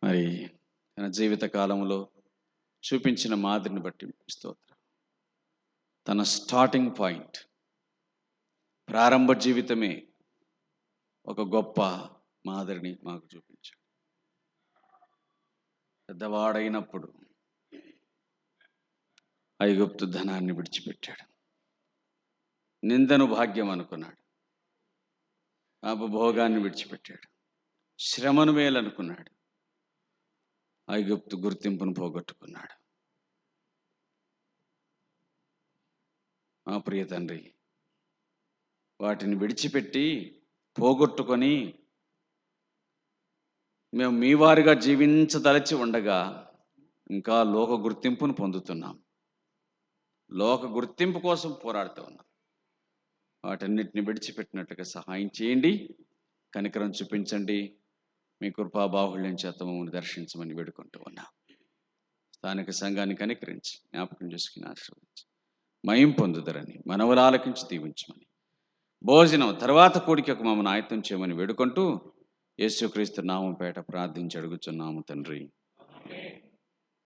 మరి తన జీవిత కాలంలో చూపించిన మాదిరిని బట్టి స్తోత్రం. తన స్టార్టింగ్ పాయింట్, ప్రారంభ జీవితమే ఒక గొప్ప మాదిరిని మాకు చూపించాడు. పెద్దవాడైనప్పుడు ఐగుప్తు ధనాన్ని విడిచిపెట్టాడు. నిందను భాగ్యం అనుకున్నాడు. అపభోగాన్ని విడిచిపెట్టాడు. శ్రమను మేలనుకున్నాడు. ఐగుప్తు గుర్తింపును పోగొట్టుకున్నాడు. మా ప్రియ తండ్రి, వాటిని విడిచిపెట్టి పోగొట్టుకొని మేము మీ వారిగా జీవించదలచి ఉండగా ఇంకా లోక గుర్తింపును పొందుతున్నాం. లోక గుర్తింపు కోసం పోరాడుతూ ఉన్నాం. వాటన్నిటిని విడిచిపెట్టినట్టుగా సహాయం చేయండి. కనికరం చూపించండి. మీ కృపా బాహుళ్యం చేత మమ్మల్ని దర్శించమని వేడుకుంటూ ఉన్నాం. స్థానిక సంఘాన్ని కనికరించి జ్ఞాపకం చేసుకుని ఆశీర్వదించి మయం పొందుదరని మనవలు ఆలకించి దీవించమని, భోజనం తర్వాత కూడికకు మమ్మల్ని ఆయత్తం చేయమని వేడుకుంటూ యేసుక్రీస్తు నామం పేట ప్రార్థించి అడుగుచున్నాము తండ్రి.